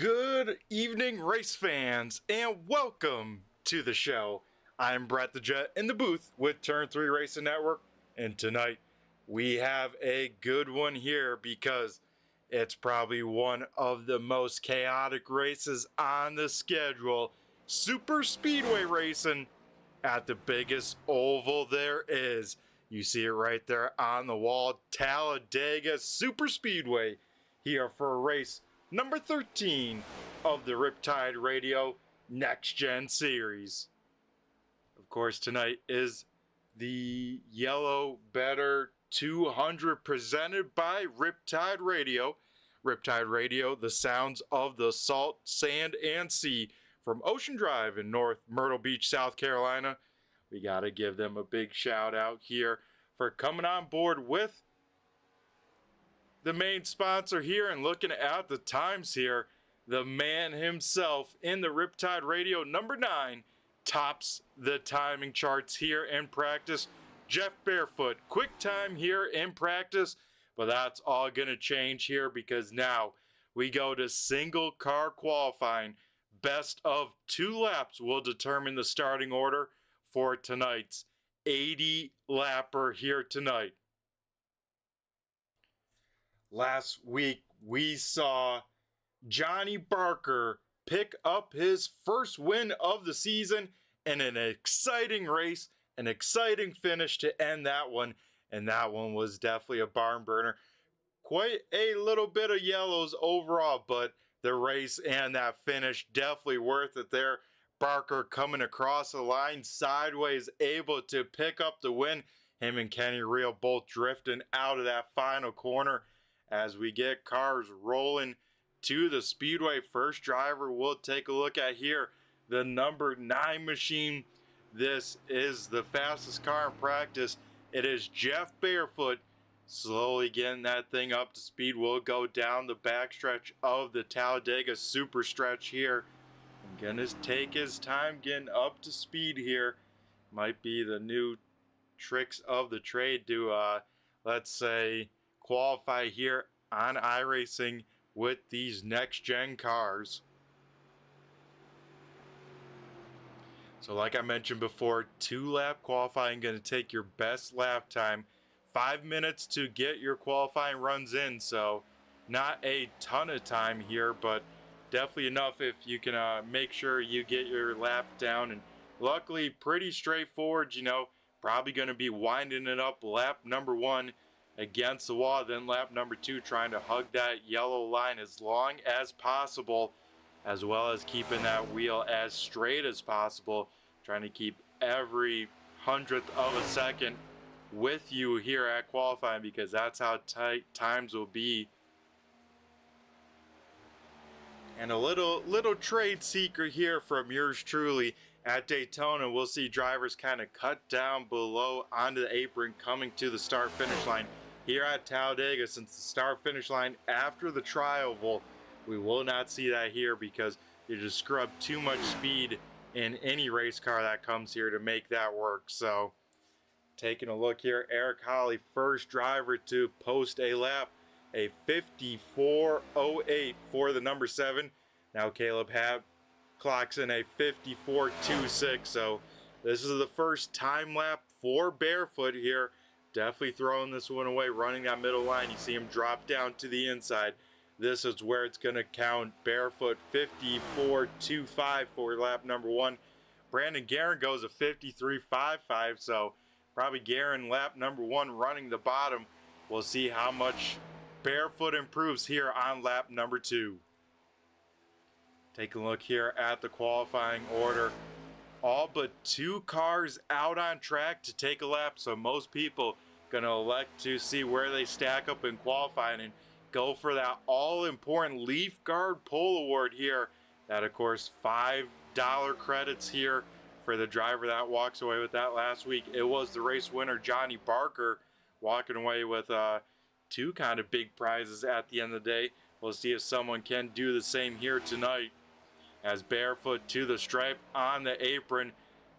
Good evening, race fans, and welcome to the show. I'm Brett the Jet in the booth with Turn 3 Racing Network, and tonight we have a good one here because it's probably one of the most chaotic races on the schedule. Super speedway racing at the biggest oval there is. You see it right there on the wall, Talladega Super Speedway, here for a race number 13 of the Riptide Radio Next Gen Series. Of course, tonight is the Yellow Better 200 presented by Riptide Radio. Riptide Radio, the sounds of the salt, sand, and sea from Ocean Drive in North Myrtle Beach, South Carolina. We got to give them a big shout out here for coming on board with the main sponsor here and looking at the times here. The man himself in the Riptide Radio number 9 tops the timing charts here in practice. Jeff Barefoot, quick time here in practice, but that's all going to change here because now we go to single car qualifying. Best of 2 laps will determine the starting order for tonight's 80 lapper here tonight. Last week we saw Johnny Barker pick up his first win of the season in an exciting race, an exciting finish to end that one, and that one was definitely a barn burner. Quite a little bit of yellows overall, but the race and that finish definitely worth it there. Barker coming across the line sideways, able to pick up the win. Him and Kenny Reel both drifting out of that final corner as we get cars rolling to the speedway. First driver we'll take a look at here, the number 9 machine. This is the fastest car in practice. It is Jeff Barefoot slowly getting that thing up to speed. We'll go down the backstretch of the Talladega super stretch here. I'm gonna take his time getting up to speed here. Might be the new tricks of the trade to let's say qualify here on iRacing with these next gen cars. So like I mentioned before, 2-lap qualifying, going to take your best lap time. 5 minutes to get your qualifying runs in, so not a ton of time here, but definitely enough if you can make sure you get your lap down. And luckily pretty straightforward, you know, probably going to be winding it up lap number 1 against the wall, then lap number 2 trying to hug that yellow line as long as possible, as well as keeping that wheel as straight as possible, trying to keep every 100th of a second with you here at qualifying because that's how tight times will be. And a little trade secret here from yours truly. At Daytona, we'll see drivers kind of cut down below onto the apron coming to the start-finish line. Here at Talladega, since the start-finish line after the tri-oval, we will not see that here because you just scrub too much speed in any race car that comes here to make that work. So, taking a look here, Eric Holly, first driver to post a lap, a 54.08 for the number 7. Now Caleb Habb clocks in a 54.26. So this is the first time lap for Barefoot here. Definitely throwing this one away, running that middle line. You see him drop down to the inside. This is where it's going to count. Barefoot 54.25 for lap number 1. Brandon Guerin goes a 53.55. So probably Guerin lap number 1 running the bottom. We'll see how much Barefoot improves here on lap number 2. Take a look here at the qualifying order. All but 2 cars out on track to take a lap, so most people going to elect to see where they stack up in qualifying and go for that all-important Leaf Guard Pole Award here. That, of course, $5 credits here for the driver that walks away with that last week. It was the race winner, Johnny Barker, walking away with 2 kind of big prizes at the end of the day. We'll see if someone can do the same here tonight. As Barefoot to the stripe on the apron,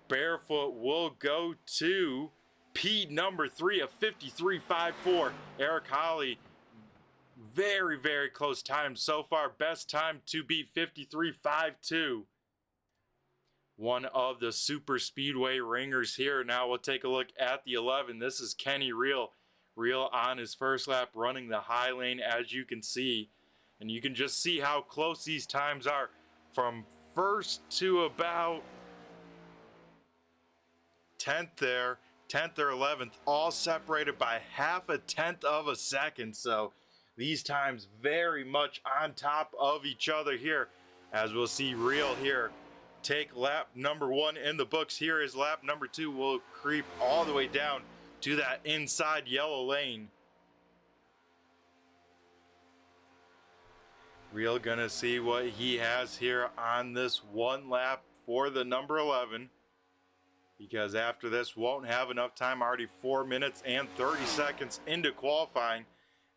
Barefoot will go to P number 3 of 53.54. Eric Holly very, very close time so far. Best time to beat 53.52. One of the super speedway ringers here. Now we'll take a look at the 11. This is Kenny Reel. Reel on his first lap running the high lane, as you can see. And you can just see how close these times are from first to about 10th there, 10th or 11th, all separated by half a tenth of a second. So these times very much on top of each other here, as we'll see Reel here take lap number 1 in the books. Here is lap number 2 will creep all the way down to that inside yellow lane. Reel gonna see what he has here on this one lap for the number 11, because after this won't have enough time. Already 4 minutes and 30 seconds into qualifying,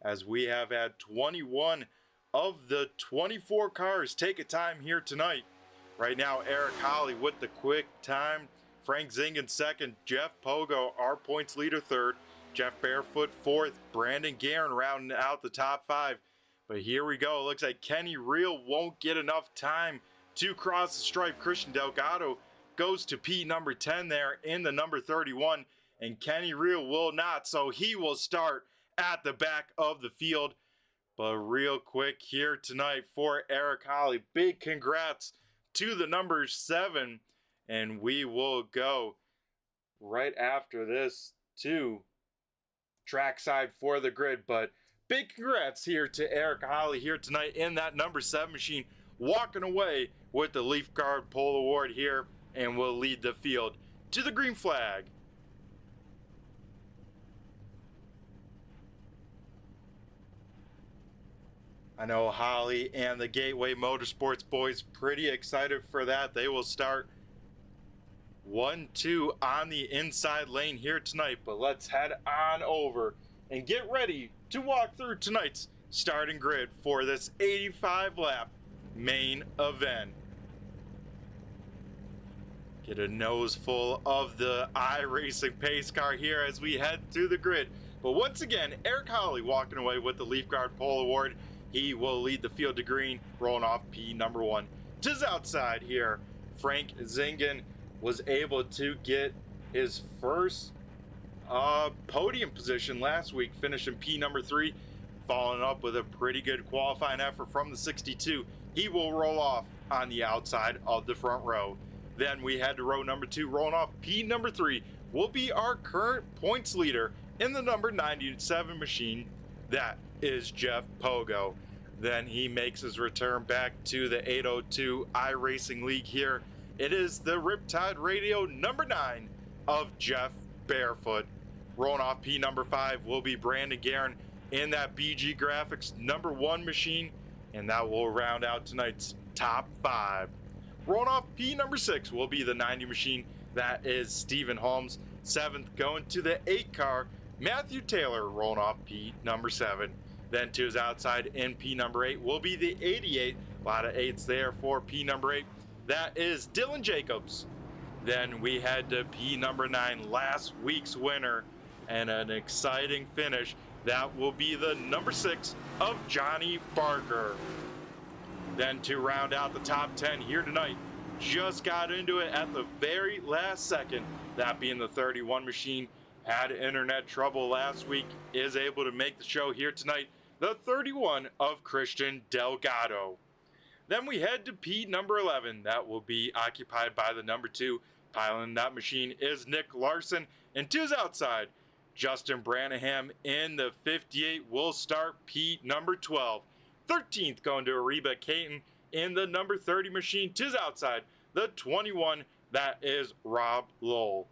as we have had 21 of the 24 cars take a time here tonight. Right now, Eric Holly with the quick time, Frank Zingen second, Jeff Pogo, our points leader, third, Jeff Barefoot fourth, Brandon Guerin rounding out the top 5. But here we go. It looks like Kenny Reel won't get enough time to cross the stripe. Christian Delgado goes to P number 10 there in the number 31, and Kenny Reel will not, so he will start at the back of the field. But real quick here tonight for Eric Holly, big congrats to the number 7, and we will go right after this to trackside for the grid. But big congrats here to Eric Holly here tonight in that number 7 machine, walking away with the Leaf Guard Pole Award here, and will lead the field to the green flag. I know Holly and the Gateway Motorsports boys pretty excited for that. They will start 1-2 on the inside lane here tonight. But let's head on over and get ready to walk through tonight's starting grid for this 85 lap main event. Get a nose full of the iRacing pace car here as we head to the grid. But once again, Eric Holly walking away with the Leaf Guard Pole Award. He will lead the field to green, rolling off P number 1. To his outside here, Frank Zingen was able to get his first podium position last week, finishing P number 3, following up with a pretty good qualifying effort from the 62. He will roll off on the outside of the front row. Then we head to row number 2, rolling off P number 3 will be our current points leader in the number 97 machine. That is Jeff Pogo. Then he makes his return back to the 802 iRacing League here. It is the Riptide Radio number 9 of Jeff Barefoot. Rolling off P number 5 will be Brandon Guerin in that BG Graphix number 1 machine, and that will round out tonight's top 5. Rolling off P number 6 will be the 90 machine. That is Stephen Holmes. 7th going to the 8 car, Matthew Taylor, rolling off P number 7. Then to his outside in P number 8 will be the 88. A lot of 8s there for P number 8. That is Dylan Jacobs. Then we head to P number 9, last week's winner, and an exciting finish. That will be the number 6 of Johnny Barker. Then to round out the top 10 here tonight, just got into it at the very last second, that being the 31 machine. Had internet trouble last week, is able to make the show here tonight, the 31 of Christian Delgado. Then we head to P number 11. That will be occupied by the number 2. Piloting that machine is Nick Larson. And to his outside, Justin Branaham in the 58 will start P number 12. 13th going to Ariba Caton in the number 30 machine. To his outside, the 21, that is Rob Lowell.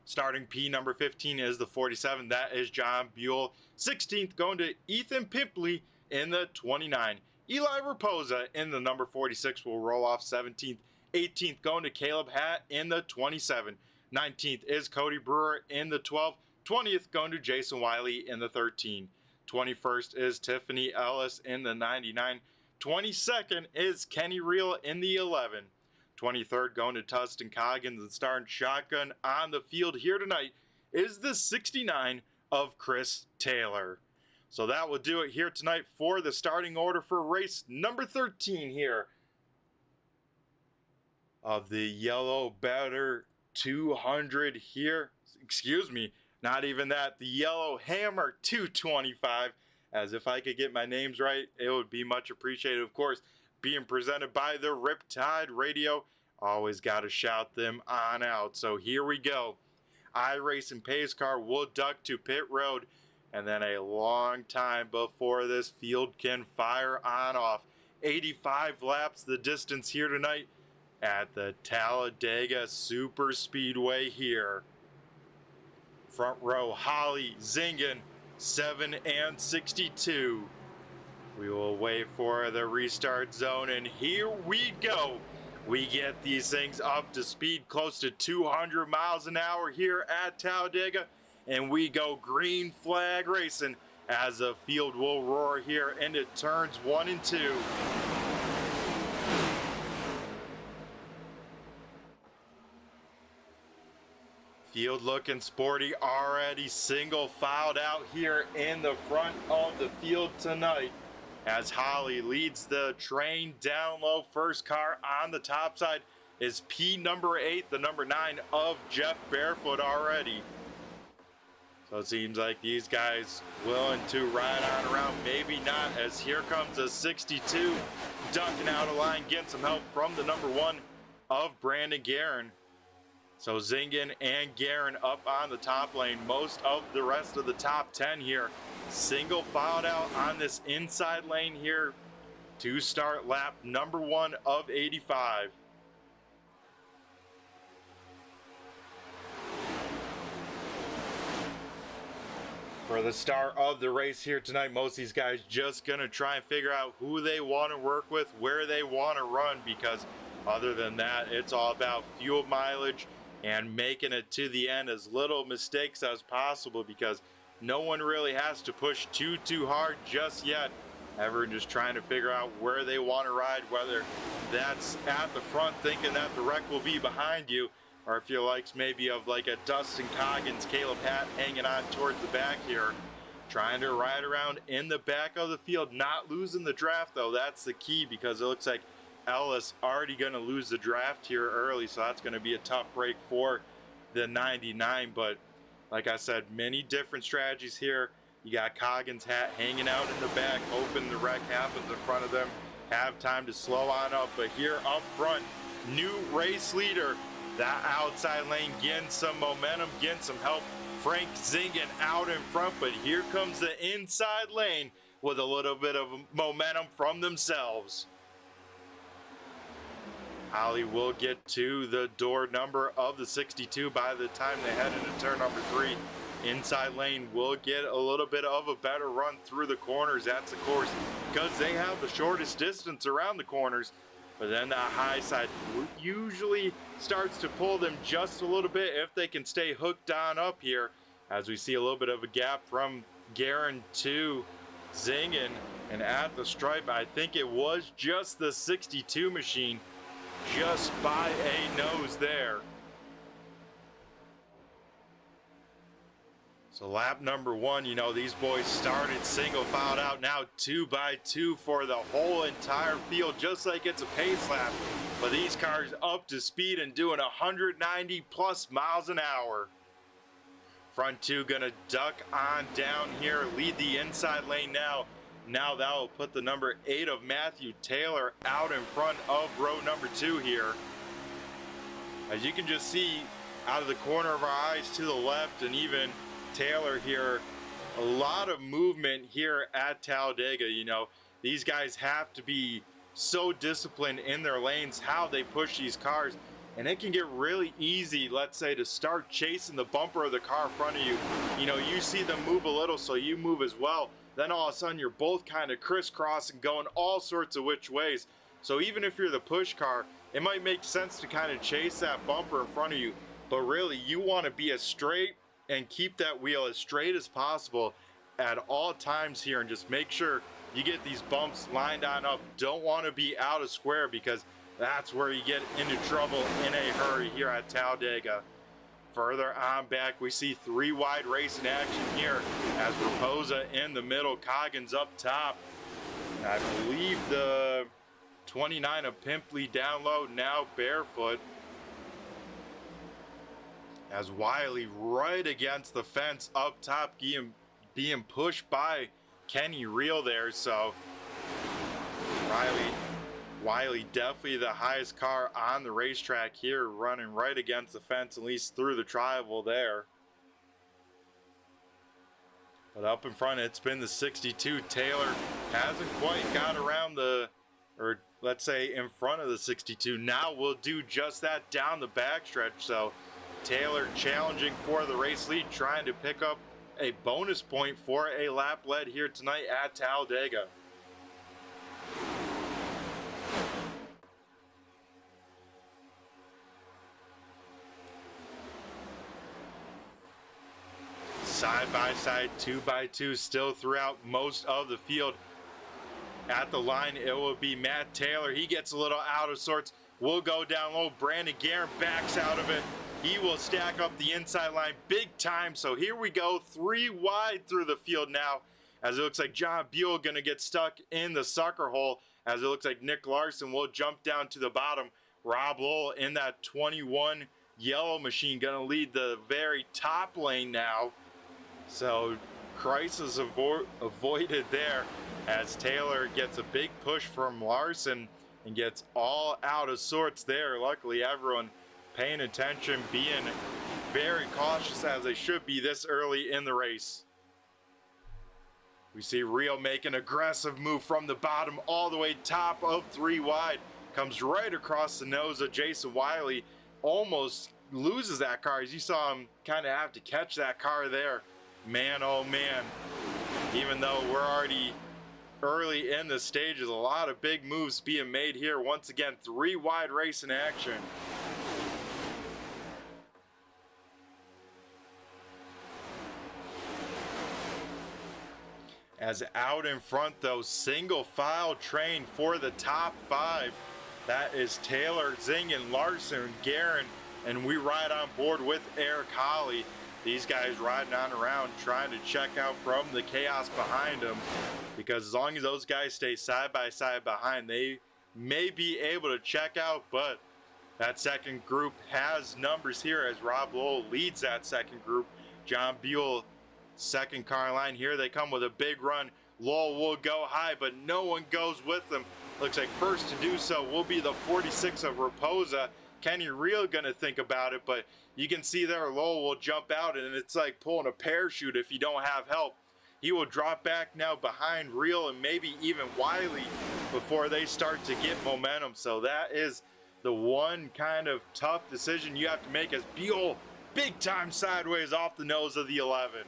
Starting P number 15 is the 47, that is John Buell. 16th going to Ethan Pimpley in the 29. Eli Raposa in the number 46 will roll off 17th. 18th going to Caleb Hatt in the 27. 19th is Cody Brewer in the 12. 20th going to Jason Wiley in the 13. 21st is Tiffany Ellis in the 99. 22nd is Kenny Reel in the 11. 23rd going to Tustin Coggins, and starting shotgun on the field here tonight is the 69 of Chris Taylor. So that will do it here tonight for the starting order for race number 13 here of the Yellow Better 200 here. Excuse me, not even that. The YellowHammer 225. As if I could get my names right, it would be much appreciated. Of course, being presented by the Riptide Radio. Always got to shout them on out. So here we go. iRacing pace car will duck to pit road, and then a long time before this field can fire on off. 85 laps the distance here tonight at the Talladega Super Speedway here. Front row, Holly, Zingen, 7 and 62. We will wait for the restart zone, and here we go. We get these things up to speed close to 200 miles an hour here at Talladega, and we go green flag racing as the field will roar here into turns 1 and 2. Field looking sporty, already single filed out here in the front of the field tonight as Holly leads the train down low. First car on the top side is P number 8, the number 9 of Jeff Barefoot already. So it seems like these guys willing to ride on around, maybe not, as here comes a 62 ducking out of line, getting some help from the number 1 of Brandon Guerin. So Zingen and Guerin up on the top lane. Most of the rest of the top 10 here single filed out on this inside lane here to start lap number 1 of 85. For the start of the race here tonight, most of these guys just gonna try and figure out who they want to work with, where they want to run, because other than that, it's all about fuel mileage and making it to the end as little mistakes as possible, because no one really has to push too hard just yet. Everyone just trying to figure out where they want to ride, whether that's at the front thinking that the wreck will be behind you, or if you likes maybe of like a Dustin Coggins, Caleb Hatt hanging on towards the back here, trying to ride around in the back of the field, not losing the draft though. That's the key, because it looks like Ellis already going to lose the draft here early, so that's going to be a tough break for the 99. But like I said, many different strategies here. You got Coggins' hat hanging out in the back, hoping the wreck happens in front of them, have time to slow on up. But here up front, new race leader, that outside lane getting some momentum, getting some help. Frank Zingen out in front, but here comes the inside lane with a little bit of momentum from themselves. Holly will get to the door number of the 62 by the time they head into turn number 3. Inside lane will get a little bit of a better run through the corners. That's of course because they have the shortest distance around the corners. But then the high side usually starts to pull them just a little bit if they can stay hooked on up here. As we see a little bit of a gap from Guerin to Zingen. And at the stripe, I think it was just the 62 machine just by a nose there. So lap number 1, you know, these boys started single filed out, now 2 by 2 for the whole entire field, just like it's a pace lap. But these cars up to speed and doing 190 plus miles an hour. Front 2 gonna duck on down here, lead the inside lane now. Now that will put the number 8 of Matthew Taylor out in front of row number 2 here. As you can just see out of the corner of our eyes to the left, and even Taylor here, a lot of movement here at Talladega. You know, these guys have to be so disciplined in their lanes, how they push these cars, and it can get really easy, let's say, to start chasing the bumper of the car in front of you. You know, you see them move a little, so you move as well. Then all of a sudden you're both kind of crisscrossing, going all sorts of which ways. So even if you're the push car, it might make sense to kind of chase that bumper in front of you, but really you want to be as straight and keep that wheel as straight as possible at all times here, and just make sure you get these bumps lined on up. Don't want to be out of square, because that's where you get into trouble in a hurry here at Talladega. Further on back, we see three wide racing action here as Raposa in the middle, Coggins up top. I believe the 29 of Pimpley down low, now barefoot. As Wiley right against the fence up top, being pushed by Kenny Reel there. So Wiley definitely the highest car on the racetrack here, running right against the fence, at least through the tri-oval there. But up in front, it's been the 62. Taylor hasn't quite got around the, or let's say in front of the 62. Now we'll do just that down the backstretch. So Taylor challenging for the race lead, trying to pick up a bonus point for a lap lead here tonight at Talladega. Side by side, 2x2 still throughout most of the field. At the line, it will be Matt Taylor. He gets a little out of sorts. We'll go down low. Brandon Guerin backs out of it. He will stack up the inside line big time. So here we go, three wide through the field now, as it looks like John Buell going to get stuck in the sucker hole, as it looks like Nick Larson will jump down to the bottom. Rob Lowell in that 21 yellow machine going to lead the very top lane now. So crisis avoided there, as Taylor gets a big push from Larson and gets all out of sorts there. Luckily, everyone paying attention, being very cautious as they should be this early in the race. We see Reel make an aggressive move from the bottom all the way top of three wide. Comes right across the nose of Jason Wiley. Almost loses that car, as you saw him kind of have to catch that car there. Man, oh man, even though we're already early in the stages, a lot of big moves being made here. Once again, three wide race in action. As out in front though, single file train for the top five. That is Taylor, Zingen, Larson, Guerin, and we ride on board with Eric Holly. These guys riding on around trying to check out from the chaos behind them, because as long as those guys stay side by side behind, they may be able to check out. But that second group has numbers here, as Rob Lowell leads that second group. John Buell, second car line. Here they come with a big run. Lowell will go high, but no one goes with them. Looks like first to do so will be the 46 of Raposa. Kenny Reel gonna think about it, but you can see there Lowell will jump out, and it's like pulling a parachute if you don't have help. He will drop back now behind Reel and maybe even Wiley before they start to get momentum. So that is the one kind of tough decision you have to make, as Buell big time sideways off the nose of the 11.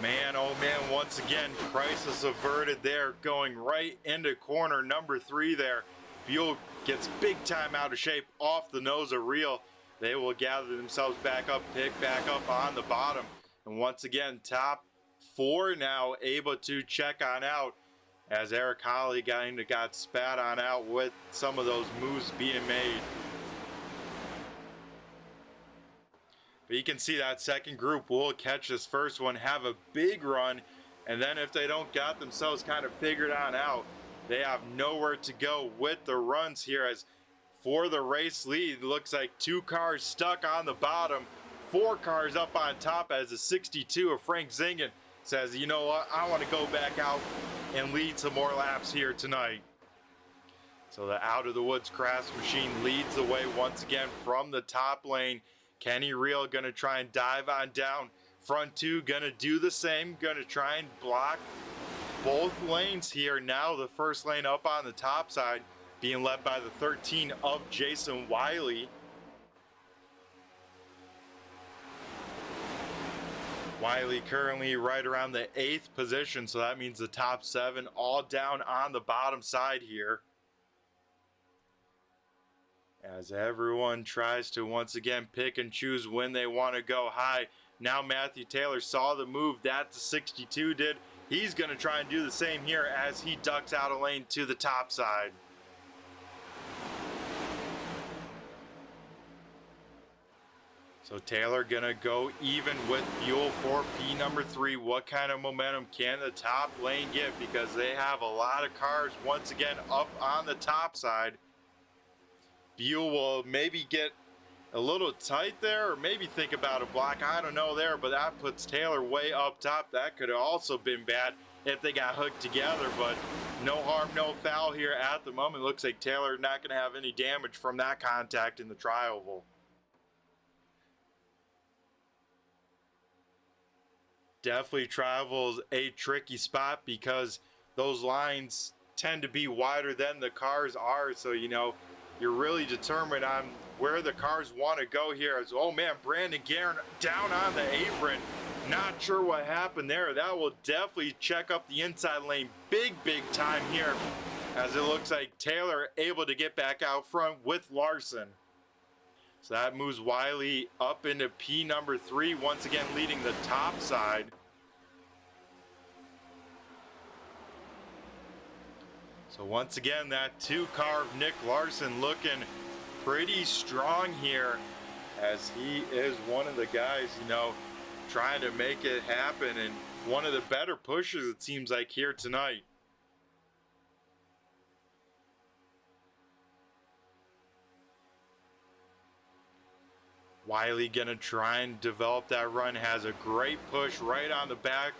Man, oh man, once again, crisis averted there, going right into corner number 3 there. Buell gets big time out of shape off the nose of Reel. They will gather themselves back up, pick back up on the bottom. And once again, top 4 now able to check on out, as Eric Holly got spat on out with some of those moves being made. But you can see that second group will catch this first one, have a big run, and then if they don't got themselves kind of figured on out, they have nowhere to go with the runs here. As for the race lead, it looks like 2 cars stuck on the bottom, 4 cars up on top, as the 62 of Frank Zingen says, you know what, I want to go back out and lead some more laps here tonight. So the Out of the Woods Crafts machine leads the way once again from the top lane. Kenny Reel gonna try and dive on down. Front 2 gonna do the same, gonna try and block both lanes here. Now the first lane up on the top side being led by the 13 of Jason Wiley. Wiley currently right around the 8th position, so that means the top 7 all down on the bottom side here, as everyone tries to once again pick and choose when they want to go high. Now Matthew Taylor saw the move that the 62 did. He's going to try and do the same here as he ducks out a lane to the top side. So Taylor gonna go even with Buell for P number 3. What kind of momentum can the top lane get? Because they have a lot of cars once again up on the top side. Buell will maybe get a little tight there, or maybe think about a block. I don't know there, but that puts Taylor way up top. That could have also been bad if they got hooked together, but no harm, no foul here at the moment. Looks like Taylor not gonna have any damage from that contact in the tri-oval. Definitely travels a tricky spot because those lines tend to be wider than the cars are. So, you know, you're really determined on where the cars want to go here. As, oh man, Brandon Guerin down on the apron. Not sure what happened there. That will definitely check up the inside lane big time here, as it looks like Taylor able to get back out front with Larson. So that moves Wiley up into P number 3, once again leading the top side. So once again, that 2-car of Nick Larson looking pretty strong here, as he is one of the guys, you know, trying to make it happen, and one of the better pushers it seems like here tonight. Wiley gonna try and develop that run, has a great push right on the back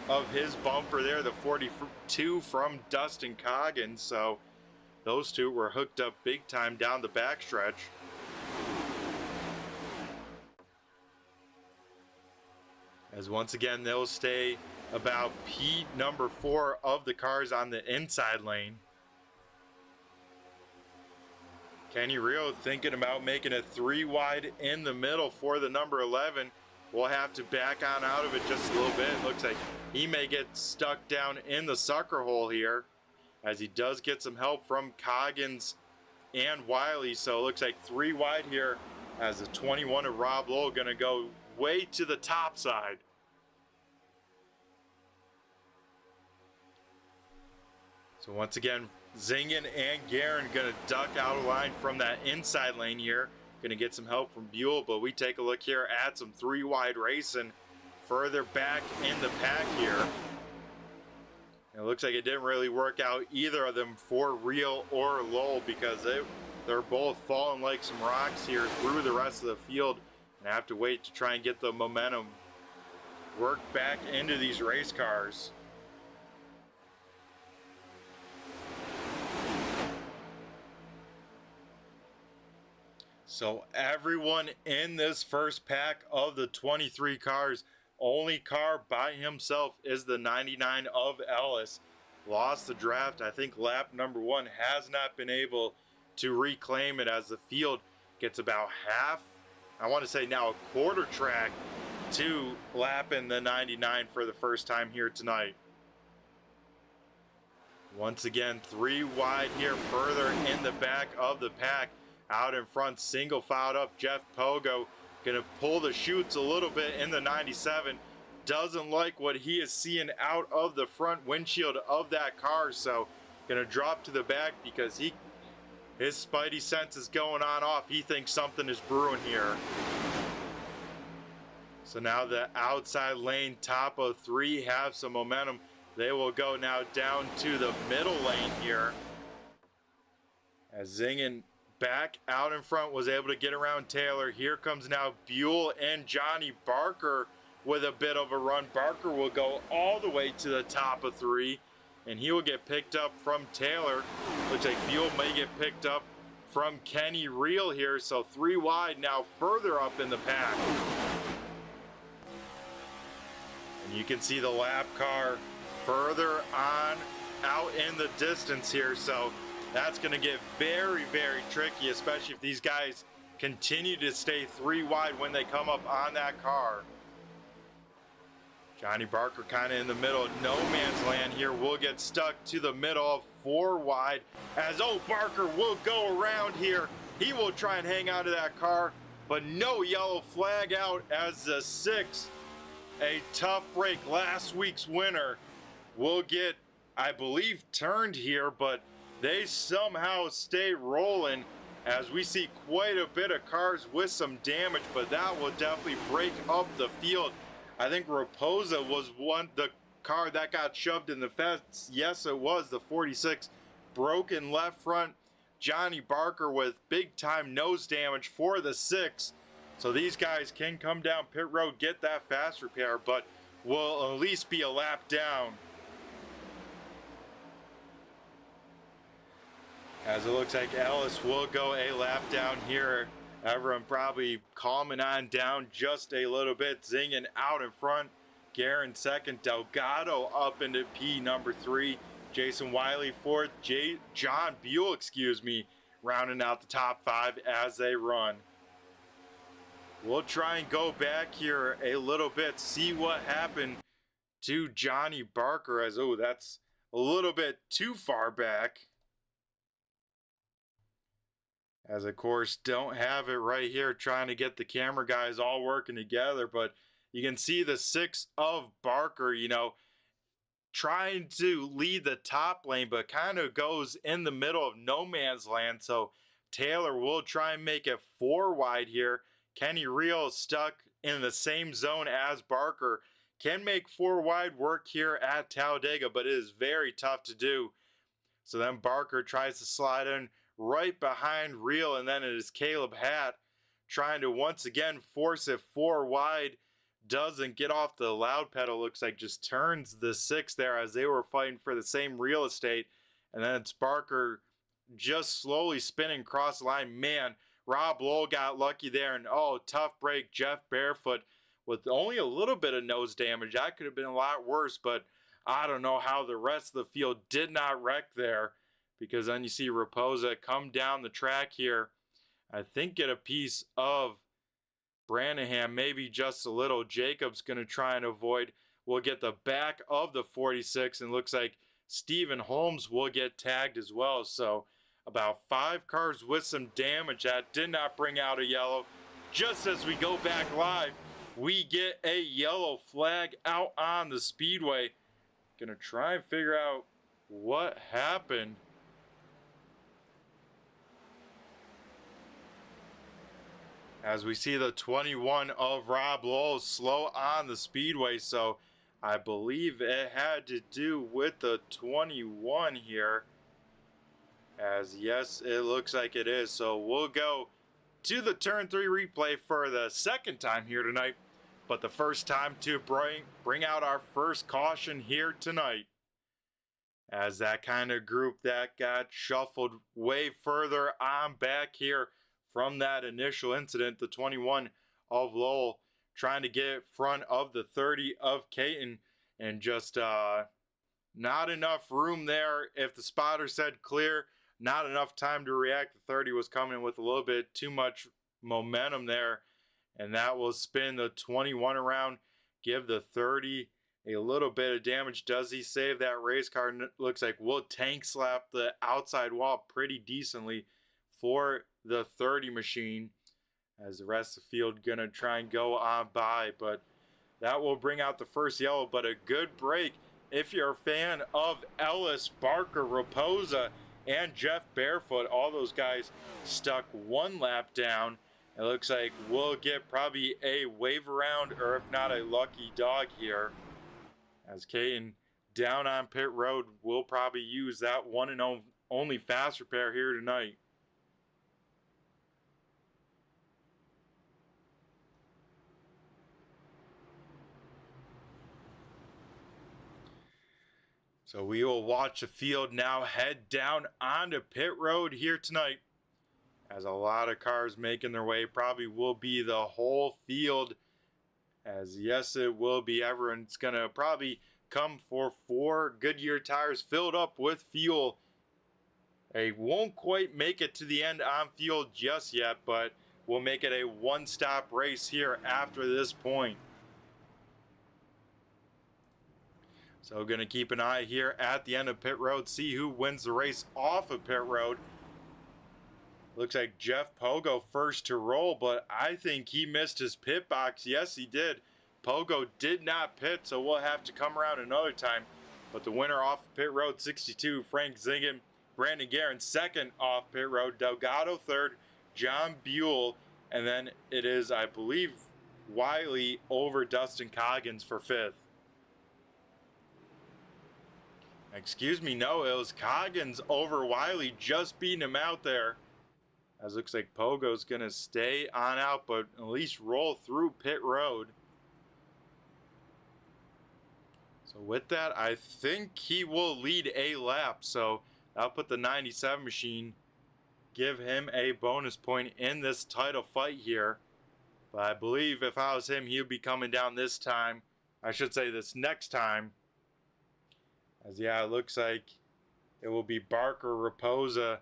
of his bumper there, the 42 from Dustin Coggins. So those two were hooked up big time down the backstretch. As once again, they'll stay about P number 4 of the cars on the inside lane. Kenny Rio thinking about making a 3 wide in the middle for the number 11. We'll have to back on out of it just a little bit. It looks like he may get stuck down in the sucker hole here, as he does get some help from Coggins and Wiley. So it looks like 3 wide here, as the 21 of Rob Lowell gonna go way to the top side. So once again, Zingen and Guerin gonna duck out of line from that inside lane here. Gonna get some help from Buell, but we take a look here at some 3 wide racing further back in the pack here. It looks like it didn't really work out either of them for Rio or Lowell, because they're both falling like some rocks here through the rest of the field, and have to wait to try and get the momentum work back into these race cars. So everyone in this first pack of the 23 cars, only car by himself is the 99 of Ellis. Lost the draft. I think lap number 1, has not been able to reclaim it, as the field gets about half, I want to say now a quarter track to lapping the 99 for the first time here tonight. Once again, 3 wide here further in the back of the pack. Out in front, single filed up, Jeff Pogo gonna pull the chutes a little bit in the 97. Doesn't like what he is seeing out of the front windshield of that car, so gonna drop to the back because his spidey sense is going on off. He thinks something is brewing here. So now the outside lane top of 3 have some momentum. They will go now down to the middle lane here, as Zingen back out in front was able to get around Taylor. Here comes now Buell and Johnny Barker with a bit of a run. Barker will go all the way to the top of 3, and he will get picked up from Taylor. Looks like Buell may get picked up from Kenny Reel here. So 3 wide now further up in the pack. And you can see the lap car further on out in the distance here. So that's going to get very tricky, especially if these guys continue to stay 3 wide when they come up on that car. Johnny Barker kind of in the middle, no man's land here. Will get stuck to the middle of 4 wide, as Barker will go around here. He will try and hang on to that car, but no yellow flag out, as the 6, a tough break, last week's winner, will get, I believe, turned here, but they somehow stay rolling as we see quite a bit of cars with some damage, but that will definitely break up the field. I think Raposa was the car that got shoved in the fence. Yes, it was the 46. Broken left front. Johnny Barker with big time nose damage for the 6. So these guys can come down pit road, get that fast repair, but will at least be a lap down. As it looks like Ellis will go a lap down here. Everyone probably calming on down just a little bit. Zinging out in front. Guerin second. Delgado up into P number 3. Jason Wiley fourth. John Buell, rounding out the top 5 as they run. We'll try and go back here a little bit, see what happened to Johnny Barker, as, oh, that's a little bit too far back. As, of course, don't have it right here, trying to get the camera guys all working together, but you can see the 6 of Barker, you know, trying to lead the top lane, but kind of goes in the middle of no man's land. So Taylor will try and make it 4 wide here. Kenny Reel stuck in the same zone as Barker. Can make 4 wide work here at Talladega, but it is very tough to do. So then Barker tries to slide in right behind Reel, and then it is Caleb Hatt trying to once again force it 4 wide. Doesn't get off the loud pedal, looks like just turns the 6 there as they were fighting for the same real estate. And then it's Barker just slowly spinning across the line. Man, Rob Lowell got lucky there, and oh, tough break. Jeff Barefoot with only a little bit of nose damage. That could have been a lot worse, but I don't know how the rest of the field did not wreck there, because then you see Raposa come down the track here. I think get a piece of Brannahan, maybe just a little. Jacob's going to try and avoid. We'll get the back of the 46, and looks like Stephen Holmes will get tagged as well. So about 5 cars with some damage. That did not bring out a yellow. Just as we go back live, we get a yellow flag out on the speedway. Gonna try and figure out what happened. As we see the 21 of Rob Lowell slow on the speedway. So I believe it had to do with the 21 here. As yes, it looks like it is. So we'll go to the turn 3 replay for the second time here tonight, but the first time to bring out our first caution here tonight, as that kind of group that got shuffled way further on back here from that initial incident. The 21 of Lowell trying to get in front of the 30 of Caton, and just not enough room there. If the spotter said clear, not enough time to react. The 30 was coming with a little bit too much momentum there, and that will spin the 21 around, give the 30 a little bit of damage. Does he save that race car? Looks like we'll tank slap the outside wall pretty decently for the 30 machine, as the rest of the field gonna try and go on by, but that will bring out the first yellow. But a good break if you're a fan of Ellis, Barker, Raposa, and Jeff Barefoot. All those guys stuck 1 lap down. It looks like we'll get probably a wave around, or if not a lucky dog here, as Caton down on pit road will probably use that one and only fast repair here tonight. So we will watch the field now head down onto pit road here tonight, as a lot of cars making their way. Probably will be the whole field, as yes, it will be. Everyone's going to probably come for 4 Goodyear tires filled up with fuel. They won't quite make it to the end on field just yet, but we'll make it a one-stop race here after this point. So going to keep an eye here at the end of pit road, see who wins the race off of pit road. Looks like Jeff Pogo first to roll, but I think he missed his pit box. Yes, he did. Pogo did not pit, so we'll have to come around another time. But the winner off of pit road 62, Frank Zingen, Brandon Guerin second off pit road, Delgado third, John Buell, and then it is, I believe, Wiley over Dustin Coggins for fifth. Excuse me, no, it was Coggins over Wiley, just beating him out there. As looks like Pogo's going to stay on out, but at least roll through pit road. So with that, I think he will lead a lap. So I'll put the 97 machine, give him a bonus point in this title fight here. But I believe if I was him, he would be coming down this time. I should say this next time. As yeah, it looks like it will be Barker Raposa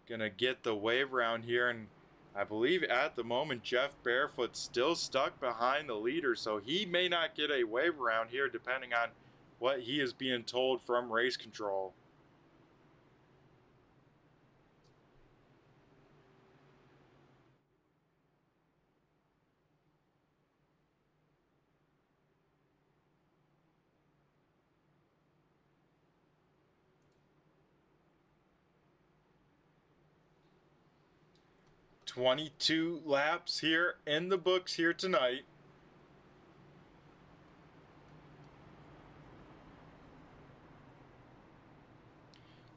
gonna get the wave round here, and I believe at the moment Jeff Barefoot's still stuck behind the leader, so he may not get a wave round here depending on what he is being told from race control. "22 laps here in the books here tonight.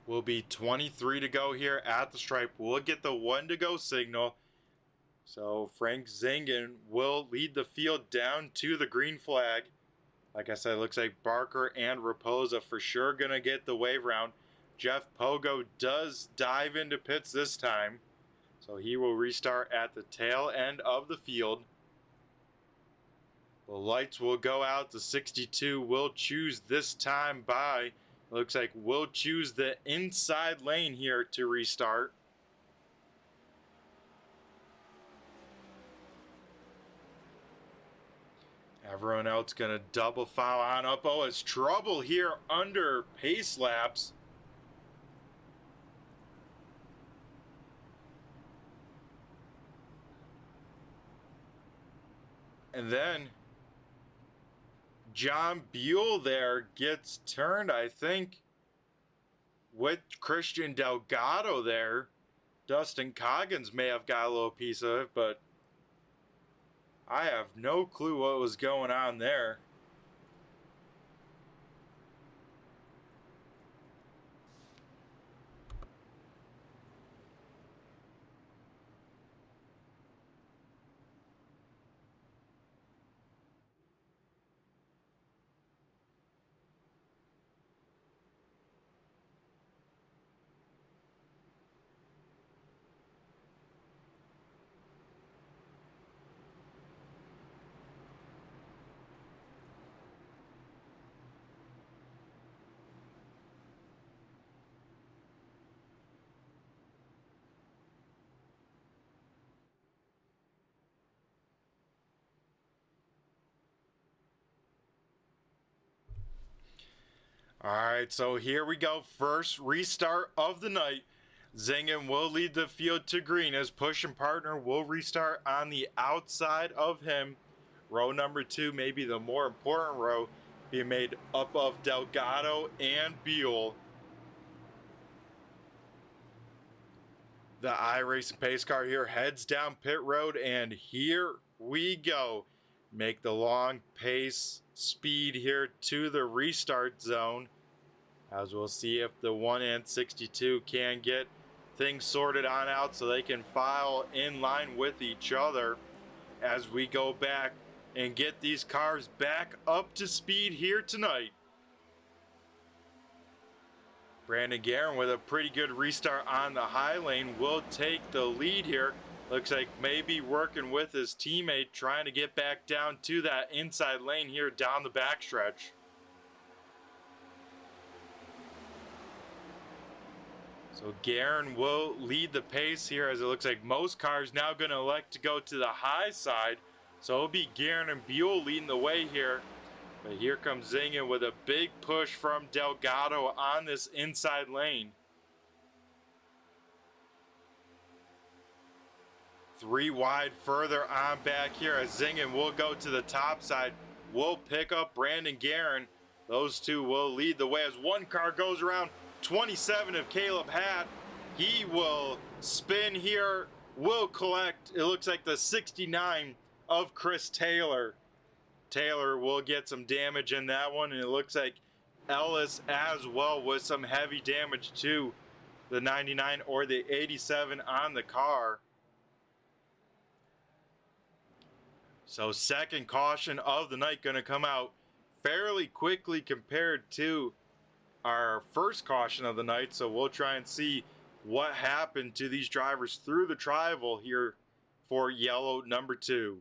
Will be 23 to go here at the stripe. We'll get the 1 to go signal. So Frank Zingen will lead the field down to the green flag. Like I said, it looks like Barker and Raposa for sure going to get the wave round. Jeff Pogo does dive into pits this time. So he will restart at the tail end of the field. The lights will go out. The 62 will choose this time by, looks like we'll choose the inside lane here to restart. Everyone else going to double file on up. Oh, it's trouble here under pace laps. And then John Buell there gets turned, I think, with Christian Delgado there. Dustin Coggins may have got a little piece of it, but I have no clue what was going on there. All right, so here we go. First restart of the night. Zingen will lead the field to green as pushing partner will restart on the outside of him. Row number 2, maybe the more important row, being made up of Delgado and Buell. The iRacing pace car here heads down pit road, and here we go. Make the long pace speed here to the restart zone, as we'll see if the 1 and 62 can get things sorted on out so they can file in line with each other as we go back and get these cars back up to speed here tonight. Brandon Guerin with a pretty good restart on the high lane will take the lead here. Looks like maybe working with his teammate, trying to get back down to that inside lane here down the backstretch. So Guerin will lead the pace here, as it looks like most cars now going to elect to go to the high side. So it'll be Guerin and Buell leading the way here. But here comes Zingen with a big push from Delgado on this inside lane. 3 wide further on back here as Zingen will go to the top side. Will pick up Brandon Guerin. Those two will lead the way as one car goes around. 27 of Caleb Hatt. He will spin here, will collect, it looks like the 69 of Chris Taylor. Taylor will get some damage in that one, and it looks like Ellis as well with some heavy damage to the 99 or the 87 on the car. So second caution of the night going to come out fairly quickly compared to our first caution of the night. So we'll try and see what happened to these drivers through the tri-oval here for yellow number 2.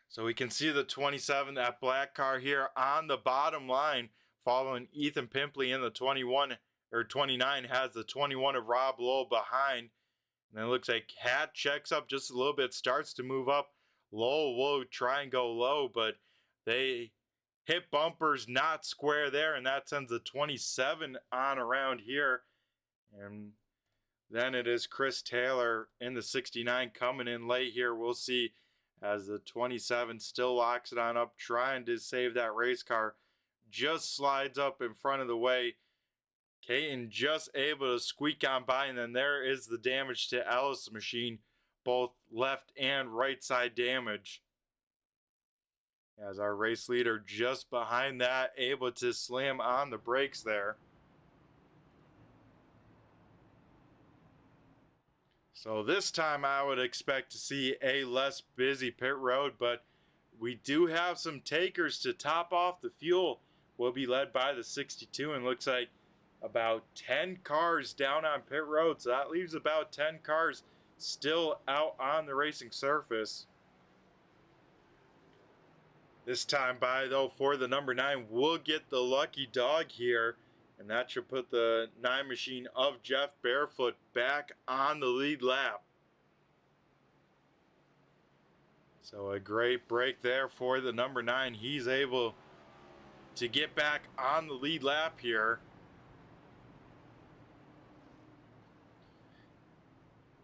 So we can see the 27, that black car here on the bottom line, following Ethan Pimpley in the 21 or 29 has the 21 of Rob Lowell behind. And it looks like Hatt checks up just a little bit, starts to move up. Lowell will try and go low, but they hit bumpers not square there, and that sends the 27 on around here. And then it is Chris Taylor in the 69 coming in late here. We'll see as the 27 still locks it on up, trying to save that race car. Just slides up in front of the way. Caton just able to squeak on by, and then there is the damage to Ellis' machine, both left and right side damage. As our race leader just behind that, able to slam on the brakes there. So this time I would expect to see a less busy pit road, but we do have some takers to top off the fuel. Will be led by the 62, and looks like about 10 cars down on pit road. So that leaves about 10 cars still out on the racing surface. This time by though for the number 9, we'll get the lucky dog here. And that should put the 9 machine of Jeff Barefoot back on the lead lap. So a great break there for the number 9. He's able to get back on the lead lap here.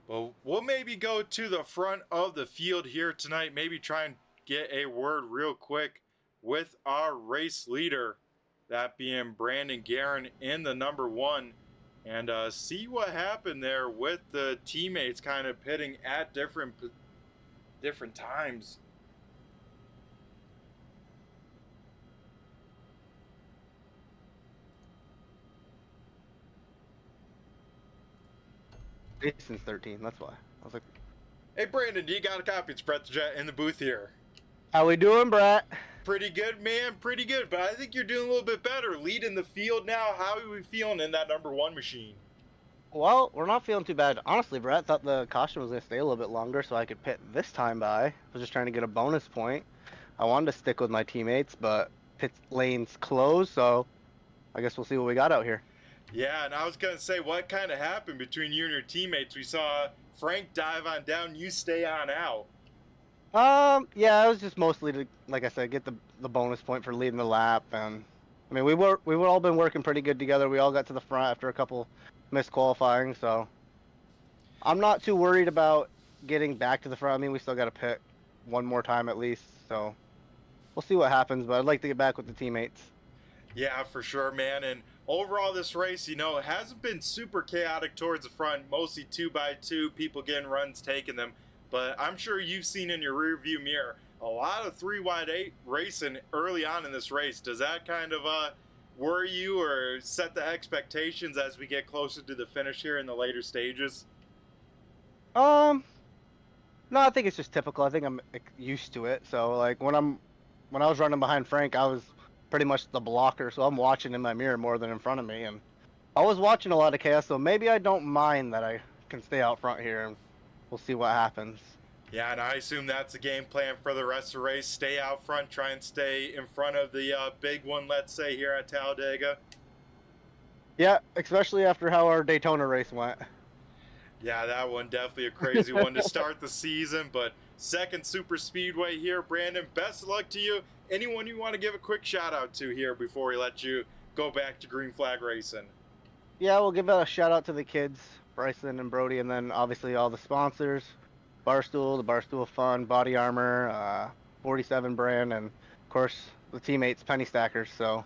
Well, we'll maybe go to the front of the field here tonight. Maybe try and get a word real quick with our race leader. That being Brandon Guerin in the number 1, and see what happened there with the teammates kind of pitting at different times. Jason's 13, that's why. I was like, hey Brandon, do you got a copy? It's Brett the Jet in the booth here. how we doing, Brett? Pretty good, man, pretty good. But I think you're doing a little bit better, leading the field now. How are we feeling in that number 1 machine? Well, we're not feeling too bad. Honestly, Brett, thought the caution was going to stay a little bit longer so I could pit this time by. I was just trying to get a bonus point. I wanted to stick with my teammates, but pit lane's closed, so I guess we'll see what we got out here. Yeah, and I was going to say, what kind of happened between you and your teammates? We saw Frank dive on down, you stay on out. Yeah, it was just mostly to, like I said, get the bonus point for leading the lap, and I mean, we've all been working pretty good together. We all got to the front after a couple missed qualifying, so I'm not too worried about getting back to the front. I mean, we still got to pit one more time at least, so we'll see what happens, but I'd like to get back with the teammates. Yeah, for sure, man. And overall, this race, you know, it hasn't been super chaotic towards the front, mostly 2x2, people getting runs, taking them. But I'm sure you've seen in your rearview mirror a lot of 3 wide 8 racing early on in this race. Does that kind of worry you or set the expectations as we get closer to the finish here in the later stages? No, I think it's just typical. I think I'm used to it. So like when I was running behind Frank, I was pretty much the blocker, so I'm watching in my mirror more than in front of me, and I was watching a lot of chaos, so maybe I don't mind that I can stay out front here, and we'll see what happens. Yeah, and I assume that's the game plan for the rest of the race. Stay out front, try and stay in front of the big one, let's say, here at Talladega. Yeah, especially after how our Daytona race went. Yeah, that one definitely a crazy one to start the season, but second super speedway here. Brandon, best of luck to you. Anyone you want to give a quick shout out to here before we let you go back to green flag racing? Yeah, we'll give a shout out to the kids, Bryson and Brody, and then obviously all the sponsors, Barstool, the Barstool Fun, Body Armor, 47 brand, and of course the teammates, Penny Stackers. So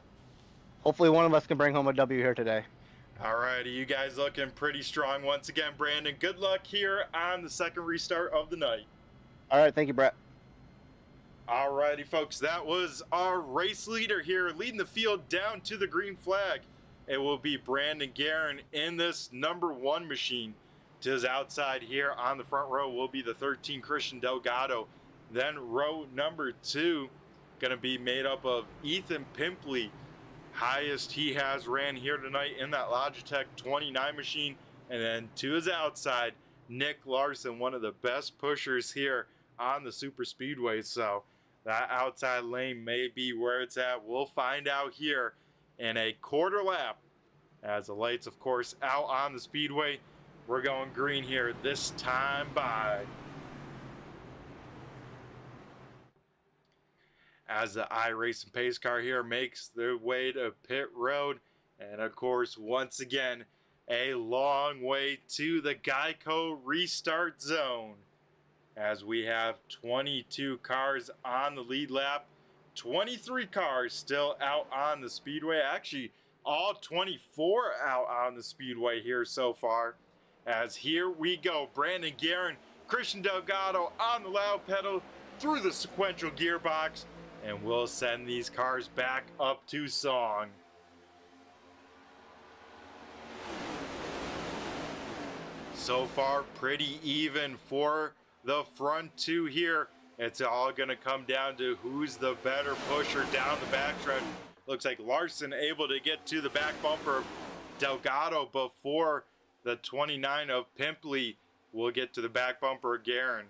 hopefully one of us can bring home a W here today. Alrighty, you guys looking pretty strong once again, Brandon. Good luck here on the second restart of the night. All right, thank you, Brett. Alrighty, folks, that was our race leader here leading the field down to the green flag. It will be Brandon Guerin in this number 1 machine. To his outside here on the front row will be the 13 Christian Delgado. Then row number 2 going to be made up of Ethan Pimpley. Highest he has ran here tonight in that Logitech 29 machine. And then to his outside, Nick Larson, one of the best pushers here on the super speedway. So that outside lane may be where it's at. We'll find out here in a quarter lap, as the lights of course out on the speedway. We're going green here this time by. As the iRacing pace car here makes their way to pit road. And of course, once again, a long way to the Geico restart zone. As we have 22 cars on the lead lap, 23 cars still out on the speedway. Actually, all 24 out on the speedway here so far. As here we go, Brandon Guerin, Christian Delgado on the loud pedal through the sequential gearbox. And we'll send these cars back up to song. So far, pretty even for the front 2 here. It's all going to come down to who's the better pusher down the backstretch. Looks like Larson able to get to the back bumper of Delgado before the 29 of Pimpley will get to the back bumper of Guerin.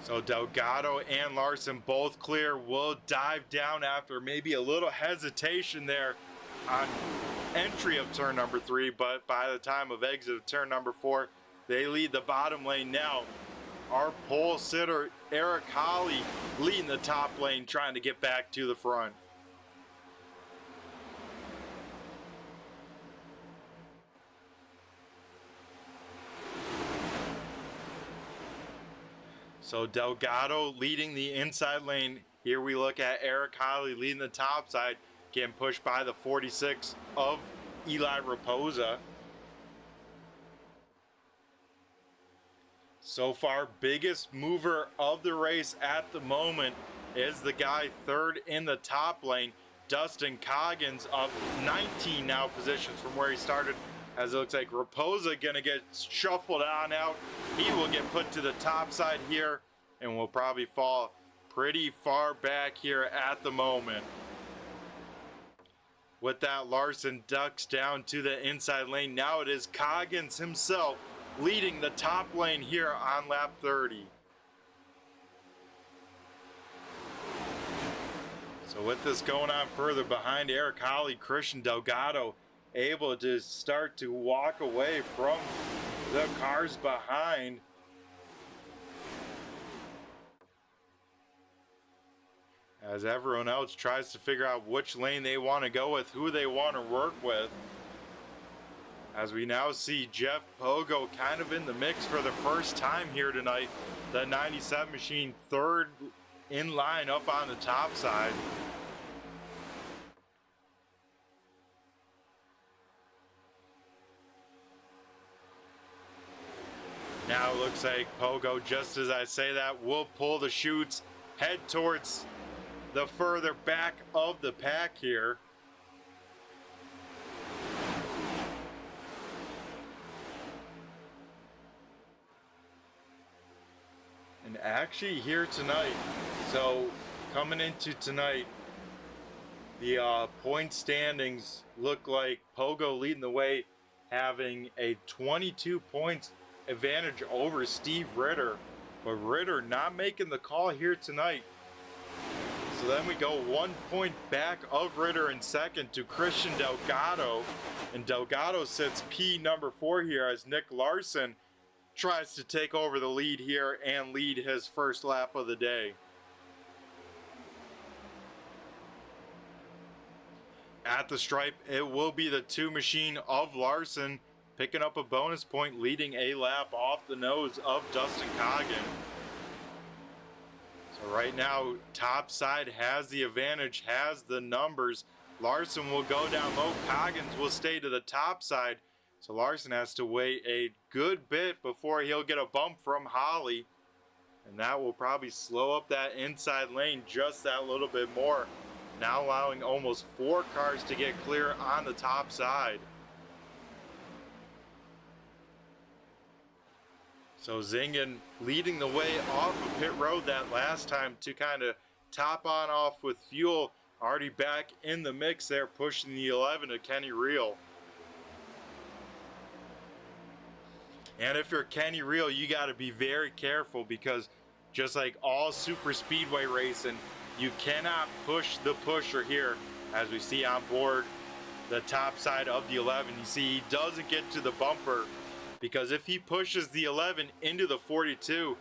So Delgado and Larson both clear. Will dive down after maybe a little hesitation there on entry of turn number 3, but by the time of exit of turn number 4, they lead the bottom lane now. Our pole sitter Eric Holly leading the top lane, trying to get back to the front. So Delgado leading the inside lane. Here we look at Eric Holly leading the top side, getting pushed by the 46 of Eli Raposa. So far, biggest mover of the race at the moment is the guy third in the top lane, Dustin Coggins, up 19 now positions from where he started. As it looks like Raposa gonna get shuffled on out. He will get put to the top side here and will probably fall pretty far back here at the moment. With that, Larson ducks down to the inside lane. Now it is Coggins himself leading the top lane here on lap 30. So with this going on further behind Eric Holly, Christian Delgado able to start to walk away from the cars behind. As everyone else tries to figure out which lane they want to go with, who they want to work with. As we now see Jeff Pogo kind of in the mix for the first time here tonight. The 97 machine third in line up on the top side. Now it looks like Pogo, just as I say that, will pull the chutes, head towards the further back of the pack here. And actually here tonight, so coming into tonight, the point standings look like Pogo leading the way, having a 22 points advantage over Steve Ritter, but Ritter not making the call here tonight. So then we go 1 point back of Ritter in second to Christian Delgado, and Delgado sits P number 4 here as Nick Larson tries to take over the lead here and lead his first lap of the day. At the stripe, it will be the 2 machine of Larson, picking up a bonus point, leading a lap off the nose of Dustin Coggin. So right now, top side has the advantage, has the numbers. Larson will go down low. Coggins will stay to the top side. So Larson has to wait a good bit before he'll get a bump from Holly. And that will probably slow up that inside lane just that little bit more. Now allowing almost 4 cars to get clear on the top side. So Zingen leading the way off of pit road that last time to kind of top on off with fuel. Already back in the mix there, pushing the 11 to Kenny Reel. And if you're Kenny Reel, you got to be very careful, because just like all super speedway racing, you cannot push the pusher here, as we see on board the top side of the 11. You see he doesn't get to the bumper, because if he pushes the 11 into the 42,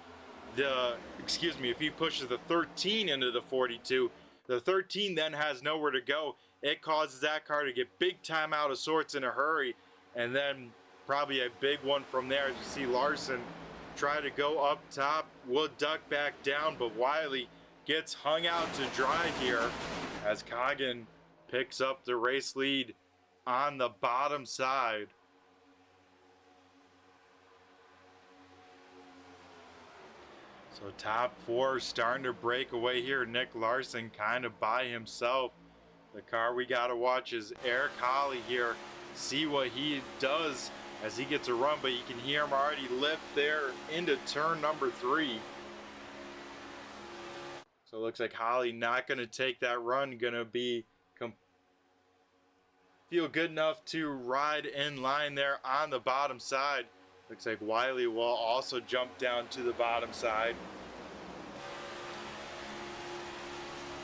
if he pushes the 13 into the 42, the 13 then has nowhere to go. It causes that car to get big time out of sorts in a hurry, and then probably a big one from there. As you see Larson try to go up top, will duck back down, but Wiley gets hung out to dry here as Coggin picks up the race lead on the bottom side. So top 4 starting to break away here. Nick Larson kind of by himself. The car we got to watch is Eric Holly here. See what he does as he gets a run, but you can hear him already lift there into turn number 3. So it looks like Holly not going to take that run. Going to be feel good enough to ride in line there on the bottom side. Looks like Wiley will also jump down to the bottom side.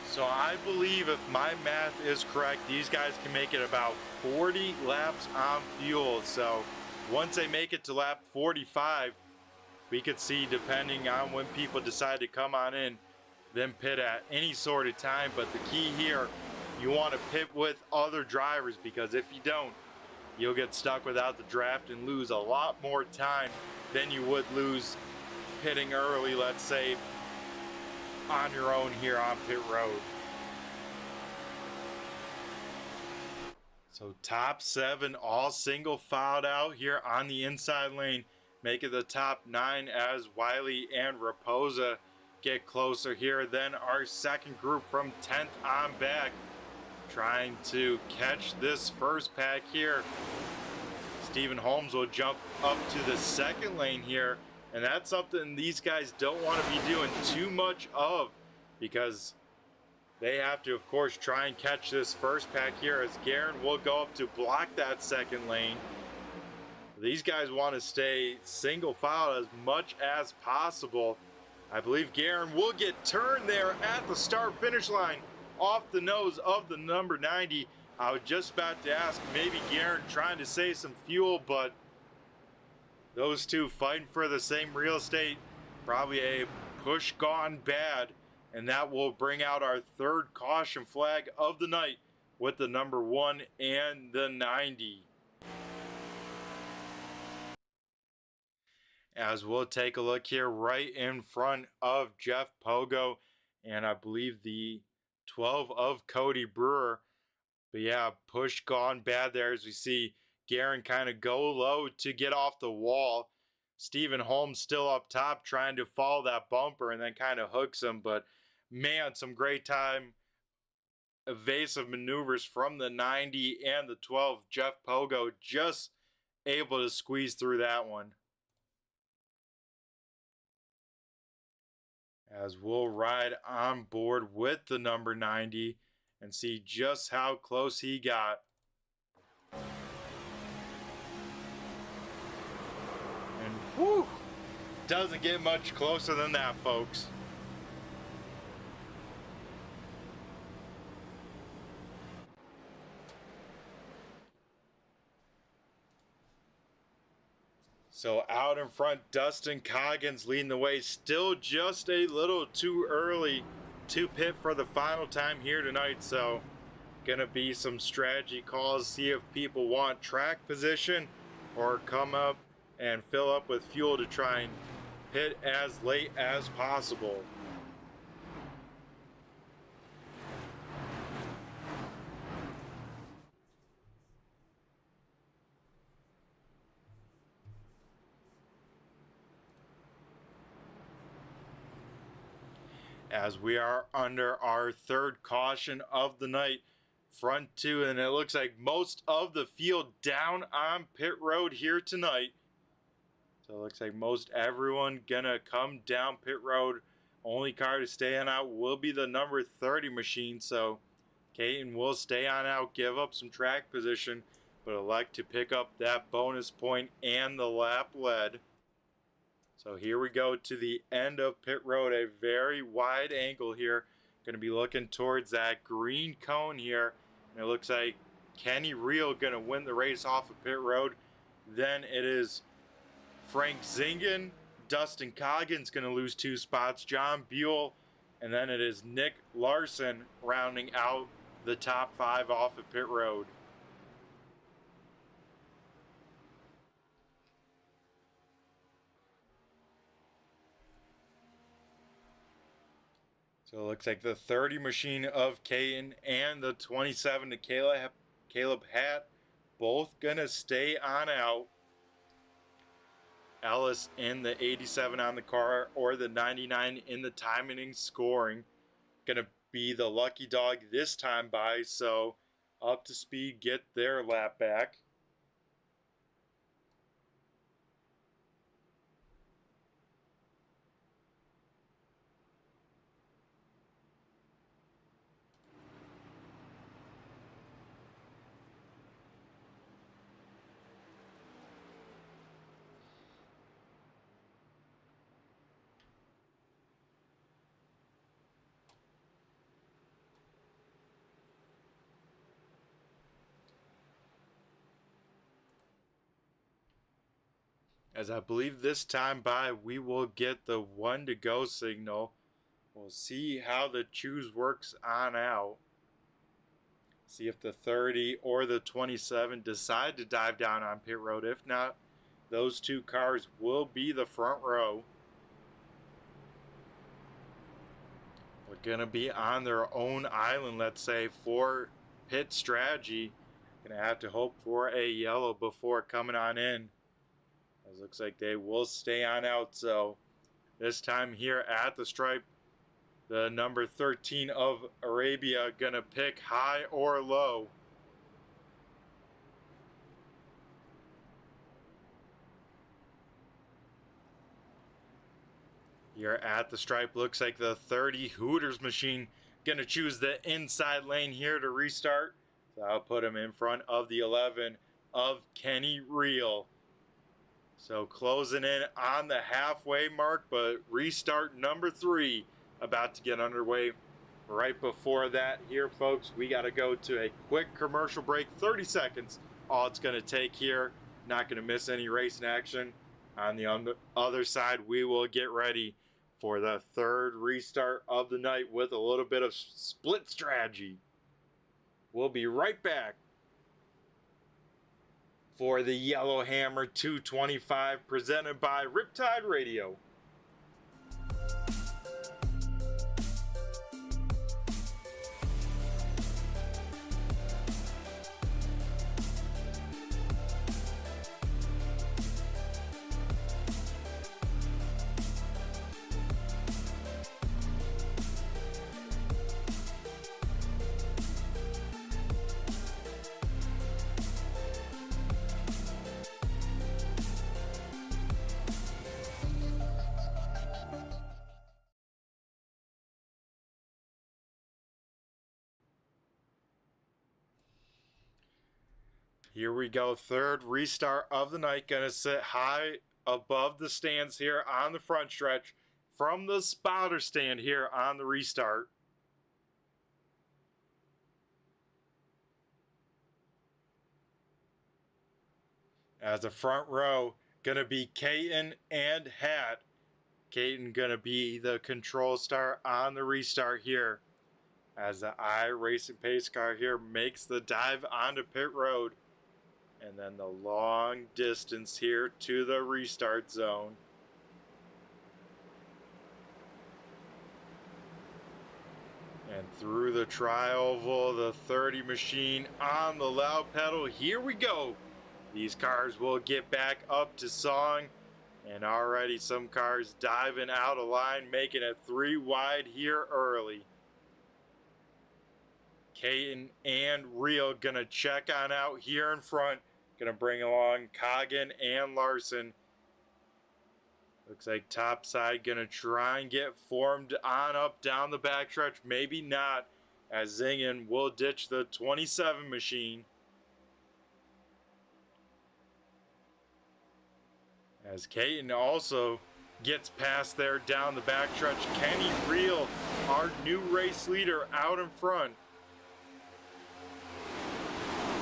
So I believe, if my math is correct, these guys can make it about 40 laps on fuel. So once they make it to lap 45, we could see, depending on when people decide to come on in, them pit at any sort of time. But the key here, you want to pit with other drivers, because if you don't, you'll get stuck without the draft and lose a lot more time than you would lose pitting early, let's say, on your own here on pit road. So top 7 all single filed out here on the inside lane, making the top 9 as Wiley and Raposa get closer here. Then our second group from 10th on back, trying to catch this first pack here. Stephen Holmes will jump up to the second lane here, and that's something these guys don't want to be doing too much of, because they have to, of course, try and catch this first pack here, as Guerin will go up to block that second lane. These guys want to stay single file as much as possible. I believe Guerin will get turned there at the start finish line off the nose of the number 90. I was just about to ask, maybe Guerin trying to save some fuel, but those two fighting for the same real estate, probably a push gone bad, and that will bring out our third caution flag of the night with the number 1 and the 90. As we'll take a look here right in front of Jeff Pogo, and I believe the 12 of Cody Brewer. But yeah, push gone bad there, as we see Guerin kind of go low to get off the wall. Stephen Holmes still up top trying to follow that bumper, and then kind of hooks him. But man, some great time evasive maneuvers from the 90 and the 12. Jeff Pogo just able to squeeze through that one. As we'll ride on board with the number 90 and see just how close he got. And whew, doesn't get much closer than that, folks. So out in front, Dustin Coggins leading the way. Still just a little too early to pit for the final time here tonight. So gonna be some strategy calls, see if people want track position or come up and fill up with fuel to try and pit as late as possible. as we are under our third caution of the night, front two, and it looks like most of the field down on pit road here tonight. So it looks like most everyone gonna come down pit road. Only car to stay on out will be the number 30 machine, so Caton will stay on out, give up some track position, but elect to pick up that bonus point and the lap lead. So here we go to the end of pit road, a very wide angle here. Going to be looking towards that green cone here. And it looks like Kenny Reel going to win the race off of pit road. Then it is Frank Zingen, Dustin Coggins going to lose 2 spots, John Buell, and then it is Nick Larson rounding out the top 5 off of pit road. So it looks like the 30 machine of Caton and the 27 to Caleb Hatt both gonna stay on out. Ellis in the 87 on the car or the 99 in the timing scoring. Gonna be the lucky dog this time by, so up to speed, get their lap back. As I believe this time by, we will get the 1 to go signal. We'll see how the choose works on out. See if the 30 or the 27 decide to dive down on pit road. If not, those 2 cars will be the front row. We're going to be on their own island, let's say, for pit strategy. Going to have to hope for a yellow before coming on in. It looks like they will stay on out, so this time here at the stripe, the number 13 of Arabia gonna pick high or low. Here at the stripe, looks like the 30 Hooters machine gonna choose the inside lane here to restart. So I'll put him in front of the 11 of Kenny Reel. So closing in on the halfway mark, but restart number 3 about to get underway. Right before that here, folks, we got to go to a quick commercial break, 30 seconds. All it's going to take here, not going to miss any racing action. On the other side, we will get ready for the 3rd restart of the night with a little bit of split strategy. We'll be right back for the YellowHammer 225 presented by Riptide Radio. Here we go, 3rd restart of the night, gonna sit high above the stands here on the front stretch from the spotter stand here on the restart. As the front row, gonna be Caton and Hatt. Caton gonna be the control star on the restart here. As the iRacing pace car here makes the dive onto pit road. And then the long distance here to the restart zone. And through the tri-oval, the 30 machine on the loud pedal. Here we go. These cars will get back up to song. And already some cars diving out of line, making it 3 wide here early. Caton and Real gonna check on out here in front. Gonna bring along Coggin and Larson. Looks like topside gonna try and get formed on up down the backstretch. Maybe not, as Zingen will ditch the 27 machine. As Caton also gets past there down the backstretch. Kenny Real, our new race leader, out in front.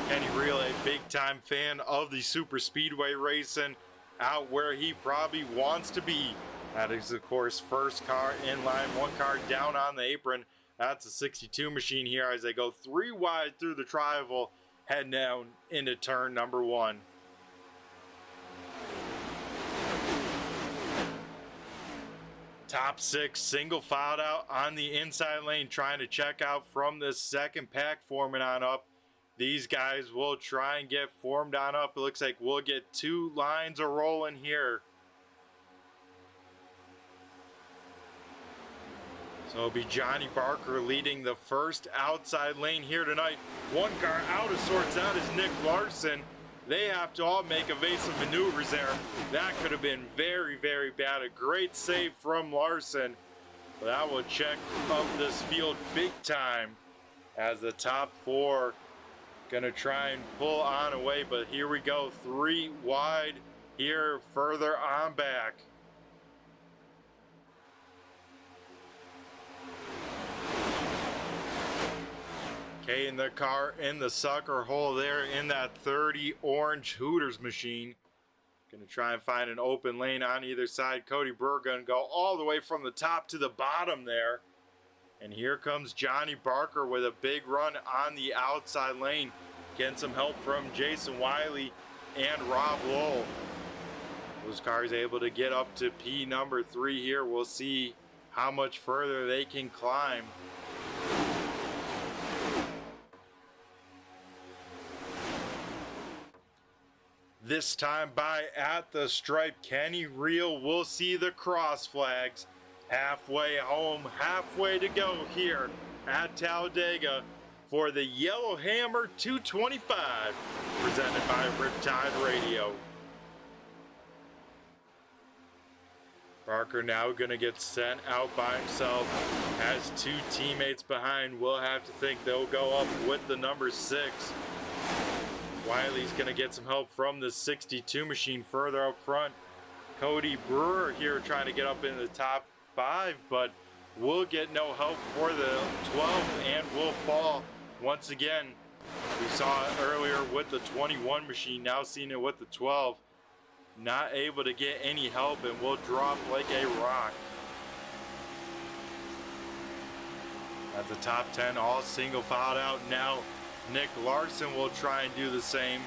Kenny Real, a big time fan of the super speedway racing, out where he probably wants to be. That is, of course, first car in line, 1 car down on the apron. That's a 62 machine here as they go 3 wide through the tri-oval, heading down into turn number 1. Top 6 single filed out on the inside lane, trying to check out from the second pack forming on up. These guys will try and get formed on up. It looks like we'll get 2 lines a rolling here. So it'll be Johnny Barker leading the first outside lane here tonight. 1 car out of sorts. That is Nick Larson. They have to all make evasive maneuvers there. That could have been very, very bad. A great save from Larson. But that will check up this field big time as the top 4 gonna try and pull on away. But here we go, 3 wide here further on back. Okay, in the car in the sucker hole there in that 30 orange Hooters machine. Gonna try and find an open lane on either side. Cody Brewer gonna go all the way from the top to the bottom there. And here comes Johnny Barker with a big run on the outside lane. Getting some help from Jason Wiley and Rob Lowell. Those cars able to get up to P number 3 here. We'll see how much further they can climb. This time by at the stripe, Kenny Real will see the cross flags. Halfway home, halfway to go here at Talladega for the YellowHammer 225, presented by Riptide Radio. Barker now going to get sent out by himself. Has 2 teammates behind. We'll have to think they'll go up with the number 6. Wiley's going to get some help from the 62 machine further up front. Cody Brewer here trying to get up in the top 5, but will get no help for the 12 and will fall once again. We saw it earlier with the 21 machine, now seeing it with the 12. Not able to get any help and will drop like a rock. At the top 10, all single filed out now. Nick Larson will try and do the same.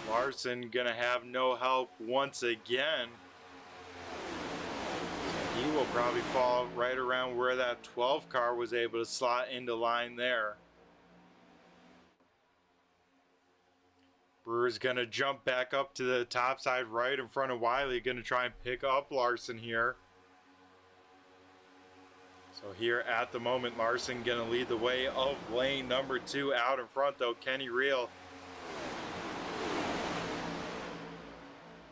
Larson gonna have no help once again. He will probably fall right around where that 12 car was able to slot into line there. Brewer's gonna jump back up to the top side right in front of Wiley. Gonna try and pick up Larson here. So here at the moment, Larson gonna lead the way of lane number 2 out in front though. Kenny Real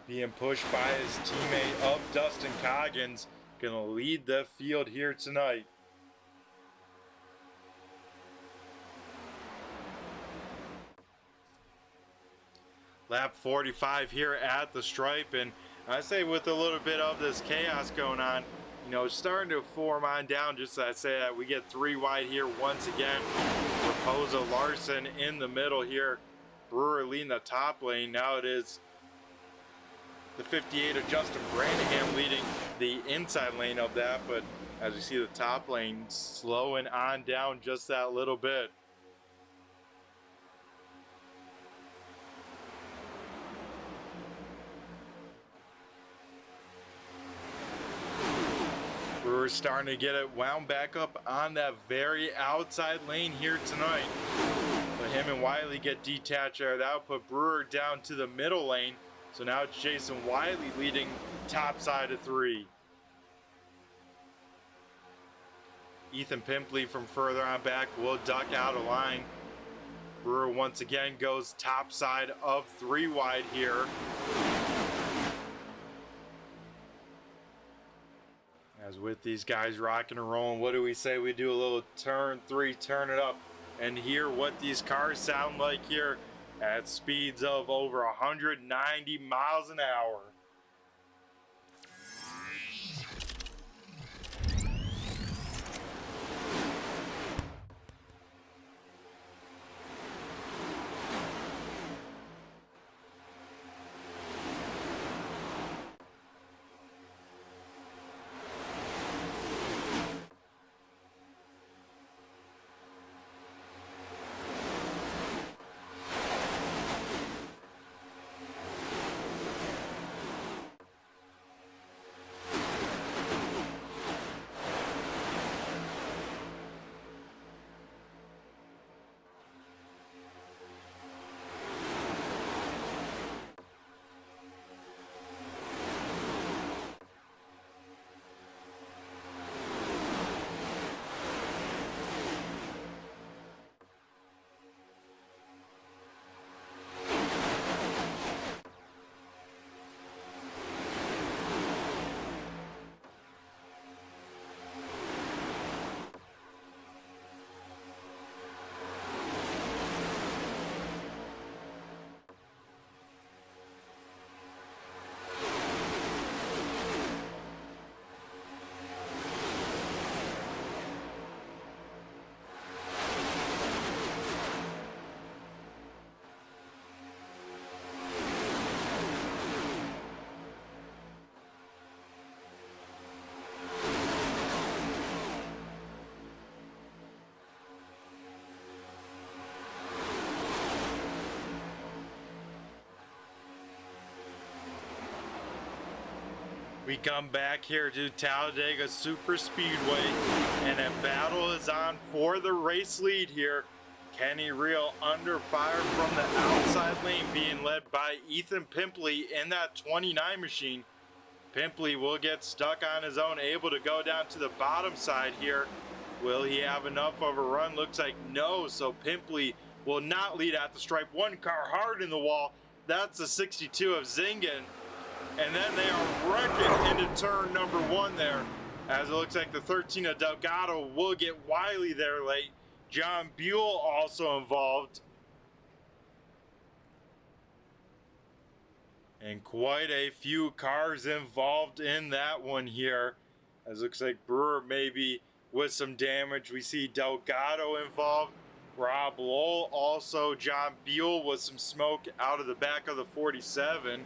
being pushed by his teammate of Dustin Coggins. Gonna lead the field here tonight. Lap 45 here at the stripe, and I say with a little bit of this chaos going on, you know, starting to form on down. Just as I say that, we get 3 wide here once again. Raposa Larson in the middle here. Brewer leading the top lane. Now it is the 58 of Justin Branningham leading the inside lane of that, but as we see the top lane slowing on down just that little bit. Brewer's starting to get it wound back up on that very outside lane here tonight. But him and Wiley get detached there. That'll put Brewer down to the middle lane. So now it's Jason Wiley leading top side of 3. Ethan Pimpley from further on back will duck out of line. Brewer once again goes top side of 3 wide here. As with these guys rocking and rolling, what do we say we do a little turn 3, turn it up, and hear what these cars sound like here at speeds of over 190 miles an hour. We come back here to Talladega Super Speedway, and a battle is on for the race lead here. Kenny Reel under fire from the outside lane, being led by Ethan Pimpley in that 29 machine. Pimpley will get stuck on his own, able to go down to the bottom side here. Will he have enough of a run? Looks like no, so Pimpley will not lead at the stripe. One car hard in the wall. That's the 62 of Zingen. And then they are wrecking into turn number 1 there, as it looks like the 13 of Delgado will get Wiley there late. John Buell also involved. And quite a few cars involved in that one here, as it looks like Brewer maybe with some damage. We see Delgado involved, Rob Lowell, also John Buell with some smoke out of the back of the 47.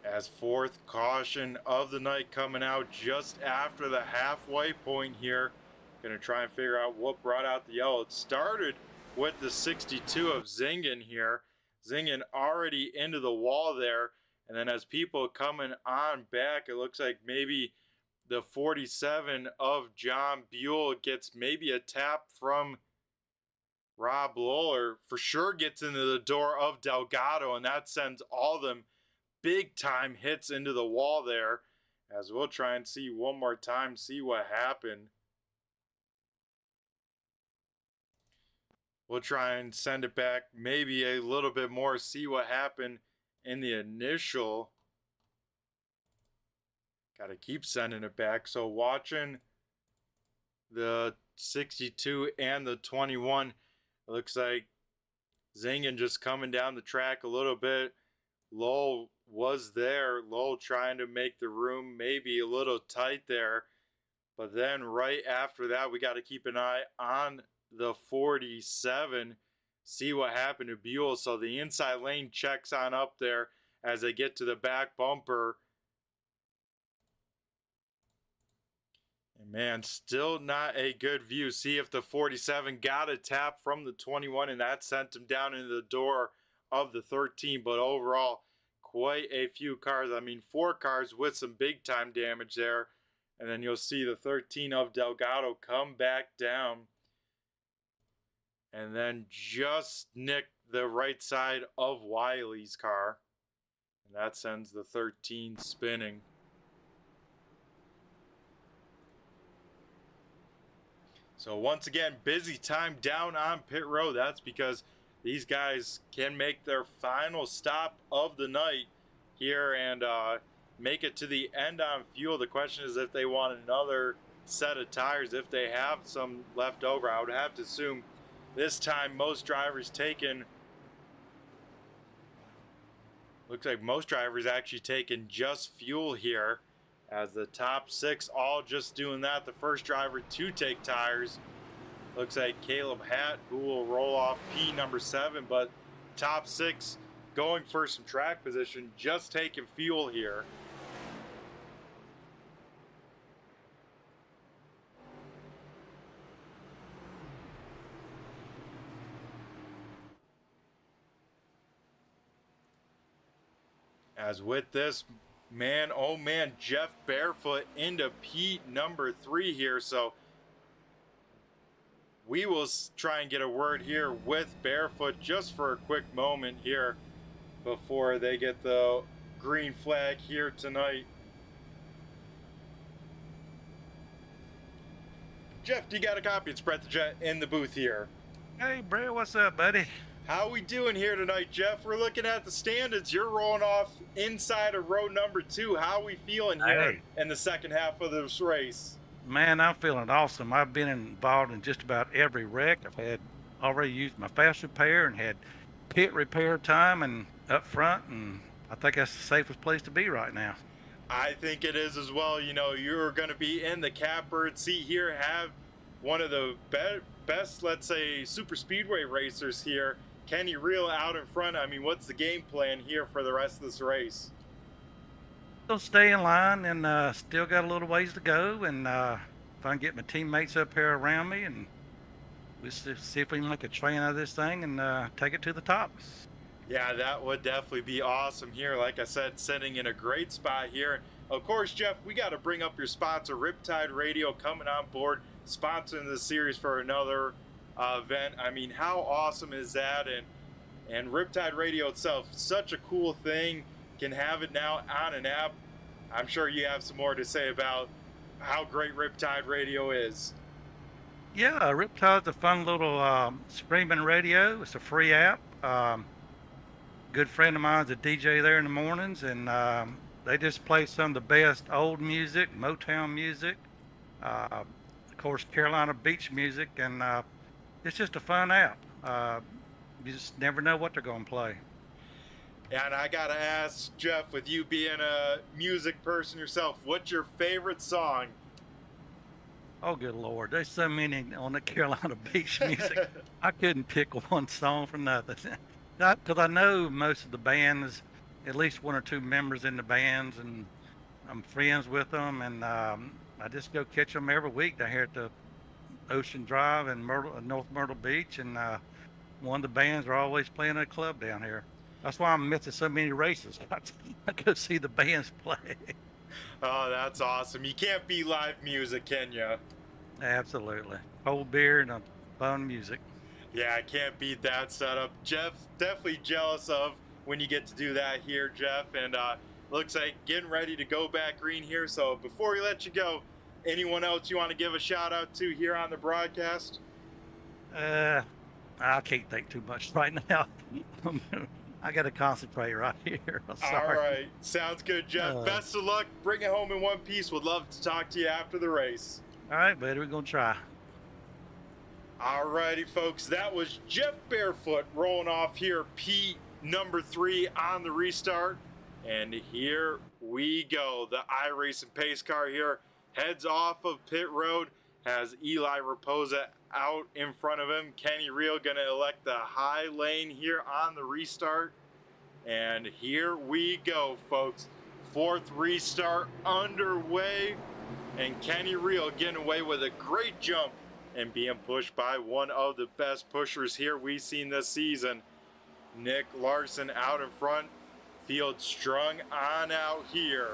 As 4th caution of the night coming out just after the halfway point here. Gonna try and figure out what brought out the yellow. It started with the 62 of Zingen here. Zingen already into the wall there. And then as people coming on back, it looks like maybe the 47 of John Buell gets maybe a tap from Rob Lowell, or for sure gets into the door of Delgado, and that sends all of them big time hits into the wall there, as we'll try and see one more time, see what happened. We'll try and send it back maybe a little bit more, see what happened in the initial. Got to keep sending it back. So watching the 62 and the 21, it looks like Zingen just coming down the track a little bit. Lowell was there. Lowell trying to make the room maybe a little tight there. But then right after that, we got to keep an eye on the 47. See what happened to Buell. So the inside lane checks on up there as they get to the back bumper. And man, still not a good view. See if the 47 got a tap from the 21, and that sent him down into the door of the 13. But overall, quite a few cars. I mean, 4 cars with some big time damage there. And then you'll see the 13 of Delgado come back down. and then just nick the right side of Wiley's car. And that sends the 13 spinning. So once again, busy time down on pit road. That's because these guys can make their final stop of the night here and make it to the end on fuel. The question is if they want another set of tires, if they have some left over. I would have to assume this time most drivers taking, looks like most drivers actually taking just fuel here, as the top 6 all just doing that. The first driver to take tires looks like Caleb Hatt, who will roll off P number 7, but top 6 going for some track position, just taking fuel here. As with this, man, oh man, Jeff Barefoot into P number 3 here. So we will try and get a word here with Barefoot just for a quick moment here before they get the green flag here tonight. Jeff, do you got a copy? It's Brett the Jet in the booth here. Hey, Brett, what's up, buddy? How we doing here tonight, Jeff? We're looking at the standings. You're rolling off inside of row number 2. How are we feeling here in the second half of this race? Man, I'm feeling awesome. I've been involved in just about every wreck. I've had already used my fast repair and had pit repair time and up front, and I think that's the safest place to be right now. I think it is as well. You know, you're going to be in the catbird seat here, have one of the best, let's say, super speedway racers here, Kenny Reel, out in front. I mean, what's the game plan here for the rest of this race? Still stay in line, and still got a little ways to go, and if I can get my teammates up here around me, and we'll see if we can make a train out of this thing and take it to the top. Yeah, that would definitely be awesome here. Like I said, sitting in a great spot here. Of course, Jeff, we got to bring up your sponsor, Riptide Radio, coming on board, sponsoring the series for another event. I mean, how awesome is that? And Riptide Radio itself, such a cool thing. Can have it now on an app. I'm sure you have some more to say about how great Riptide Radio is. Yeah, Riptide's a fun little streaming radio. It's a free app. Good friend of mine's a DJ there in the mornings, and they just play some of the best old music, Motown music, of course Carolina beach music, and it's just a fun app. You just never know what they're going to play. And I gotta ask, Jeff, with you being a music person yourself, what's your favorite song? Oh, good Lord. There's so many on the Carolina beach music. I couldn't pick one song for nothing. Because I know most of the bands, at least 1 or 2 members in the bands, and I'm friends with them, and I just go catch them every week down here at the Ocean Drive in North Myrtle Beach, and one of the bands are always playing at a club down here. That's why I'm missing so many races. I go see the bands play. Oh, that's awesome. You can't beat live music, can you? Absolutely. Cold beer and fun music. Yeah, I can't beat that setup. Jeff, definitely jealous of when you get to do that here, Jeff. And looks like getting ready to go back green here. So before we let you go, anyone else you want to give a shout out to here on the broadcast? I can't think too much right now. I got to concentrate right here. All right. Sounds good, Jeff. Best of luck. Bring it home in one piece. Would love to talk to you after the race. All right, buddy. We're going to try. All righty, folks. That was Jeff Barefoot rolling off here, P number 3 on the restart. And here we go. The iRacing pace car here heads off of pit road. Has Eli Raposa out in front of him. Kenny Reel going to elect the high lane here on the restart. And here we go, folks. 4th restart underway. And Kenny Reel getting away with a great jump and being pushed by one of the best pushers here we've seen this season. Nick Larson out in front. Field strung on out here.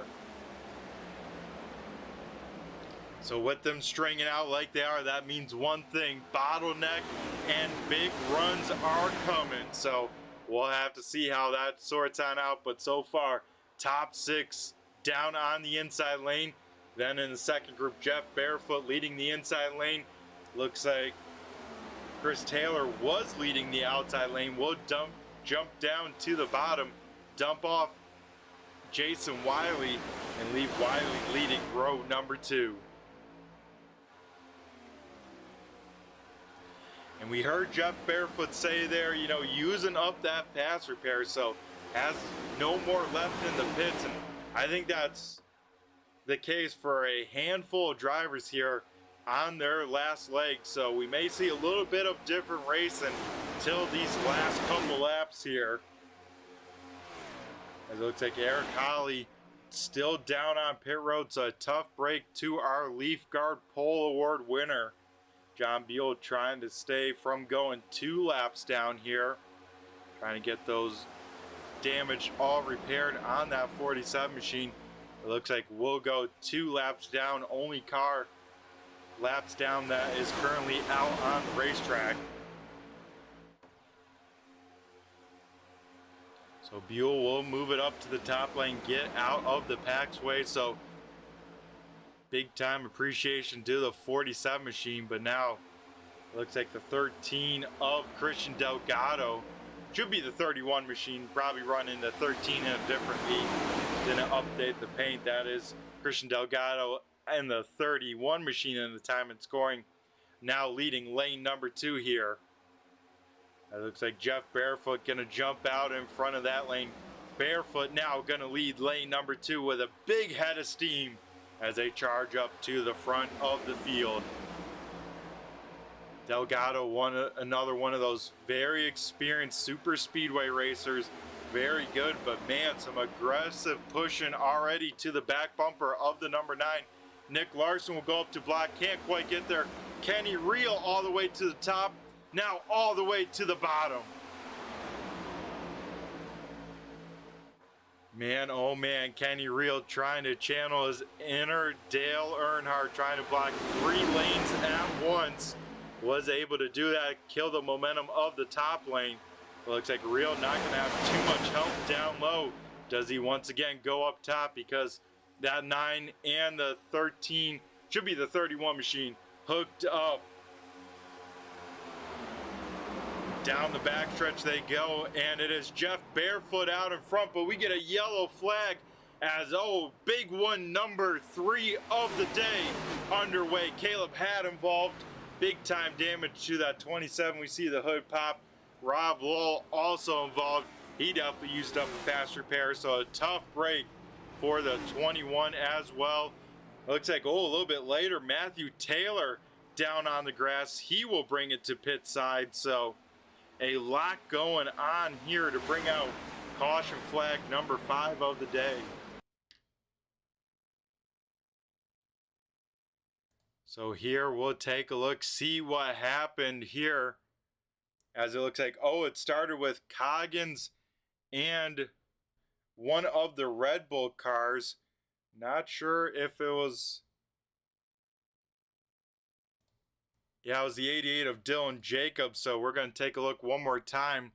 So with them stringing out like they are, that means one thing: bottleneck and big runs are coming. So we'll have to see how that sorts on out. But so far, top 6 down on the inside lane. Then in the second group, Jeff Barefoot leading the inside lane. Looks like Chris Taylor was leading the outside lane. We'll jump down to the bottom, dump off Jason Wiley, and leave Wiley leading row number 2. And we heard Jeff Barefoot say there, you know, using up that fast repair, so has no more left in the pits. And I think that's the case for a handful of drivers here on their last leg. So we may see a little bit of different racing till these last couple laps here. As it looks like Eric Holly still down on pit road, so a tough break to our Leaf Guard Pole Award winner. John Buell trying to stay from going 2 laps down here, trying to get those damage all repaired on that 47 machine. It looks like we'll go 2 laps down, only car laps down that is currently out on the racetrack. So Buell will move it up to the top lane, get out of the pack's way. So big time appreciation to the 47 machine, but now it looks like the 13 of Christian Delgado, should be the 31 machine, probably running the 13 in a different heat. Didn't update the paint. That is Christian Delgado and the 31 machine in the time and scoring, now leading lane number 2 here. It looks like Jeff Barefoot gonna jump out in front of that lane. Barefoot now gonna lead lane number 2 with a big head of steam as they charge up to the front of the field. Delgado, another one of those very experienced super speedway racers. Very good, but man, some aggressive pushing already to the back bumper of the number 9. Nick Larson will go up to block, can't quite get there. Kenny Reel all the way to the top, now all the way to the bottom. Man, oh man, Kenny Reel trying to channel his inner Dale Earnhardt, trying to block 3 lanes at once. Was able to do that, kill the momentum of the top lane. It looks like Reel not going to have too much help down low. Does he once again go up top, because that 9 and the 13, should be the 31 machine, hooked up. Down the backstretch they go, and it is Jeff Barefoot out in front, but we get a yellow flag as, oh, big one, number 3 of the day underway. Caleb had involved, big time damage to that 27. We see the hood pop. Rob Lowell also involved. He definitely used up a fast repair, so a tough break for the 21 as well. Looks like, oh, a little bit later, Matthew Taylor down on the grass. He will bring it to pit side, so a lot going on here to bring out caution flag number 5 of the day. So here we'll take a look, see what happened here, as it looks like, oh, it started with Coggins and one of the Red Bull cars. Not sure if it was, yeah, it was the 88 of Dylan Jacobs. So we're going to take a look one more time.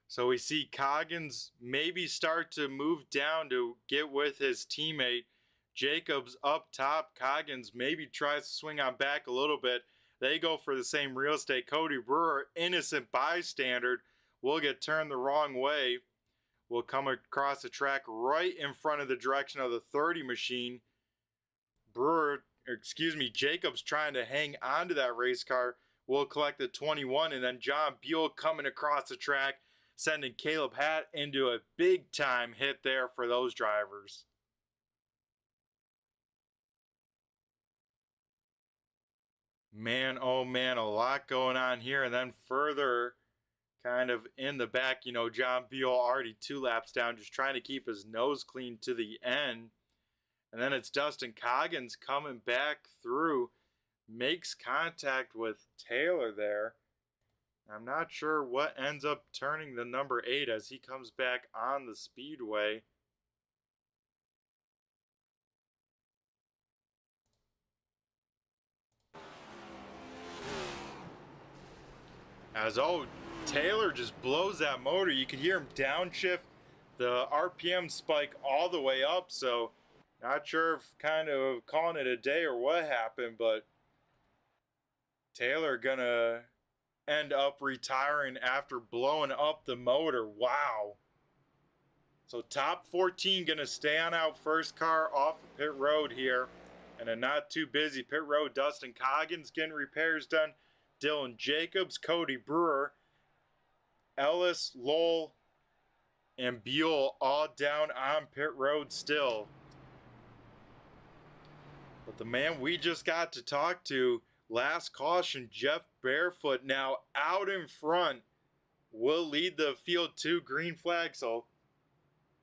So we see Coggins maybe start to move down to get with his teammate. Jacobs up top. Coggins maybe tries to swing on back a little bit. They go for the same real estate. Cody Brewer, innocent bystander, will get turned the wrong way. Will come across the track right in front of the direction of the 30 machine. Jacobs trying to hang onto that race car will collect the 21, and then John Buell coming across the track, sending Caleb Hatt into a big time hit there for those drivers. Man, oh man, a lot going on here. And then further kind of in the back, you know, John Buell already 2 laps down, just trying to keep his nose clean to the end. And then it's Dustin Coggins coming back through, makes contact with Taylor there. I'm not sure what ends up turning the number 8 as he comes back on the speedway. As Taylor just blows that motor. You could hear him downshift the RPM spike all the way up. So not sure if kind of calling it a day or what happened, but Taylor gonna end up retiring after blowing up the motor. Wow. So top 14 gonna stay on out, first car off of pit road here. And a not too busy pit road. Dustin Coggins getting repairs done. Dylan Jacobs, Cody Brewer, Ellis, Lowell, and Buell all down on pit road still. But the man we just got to talk to, last caution, Jeff Barefoot, now out in front, will lead the field to green flag. So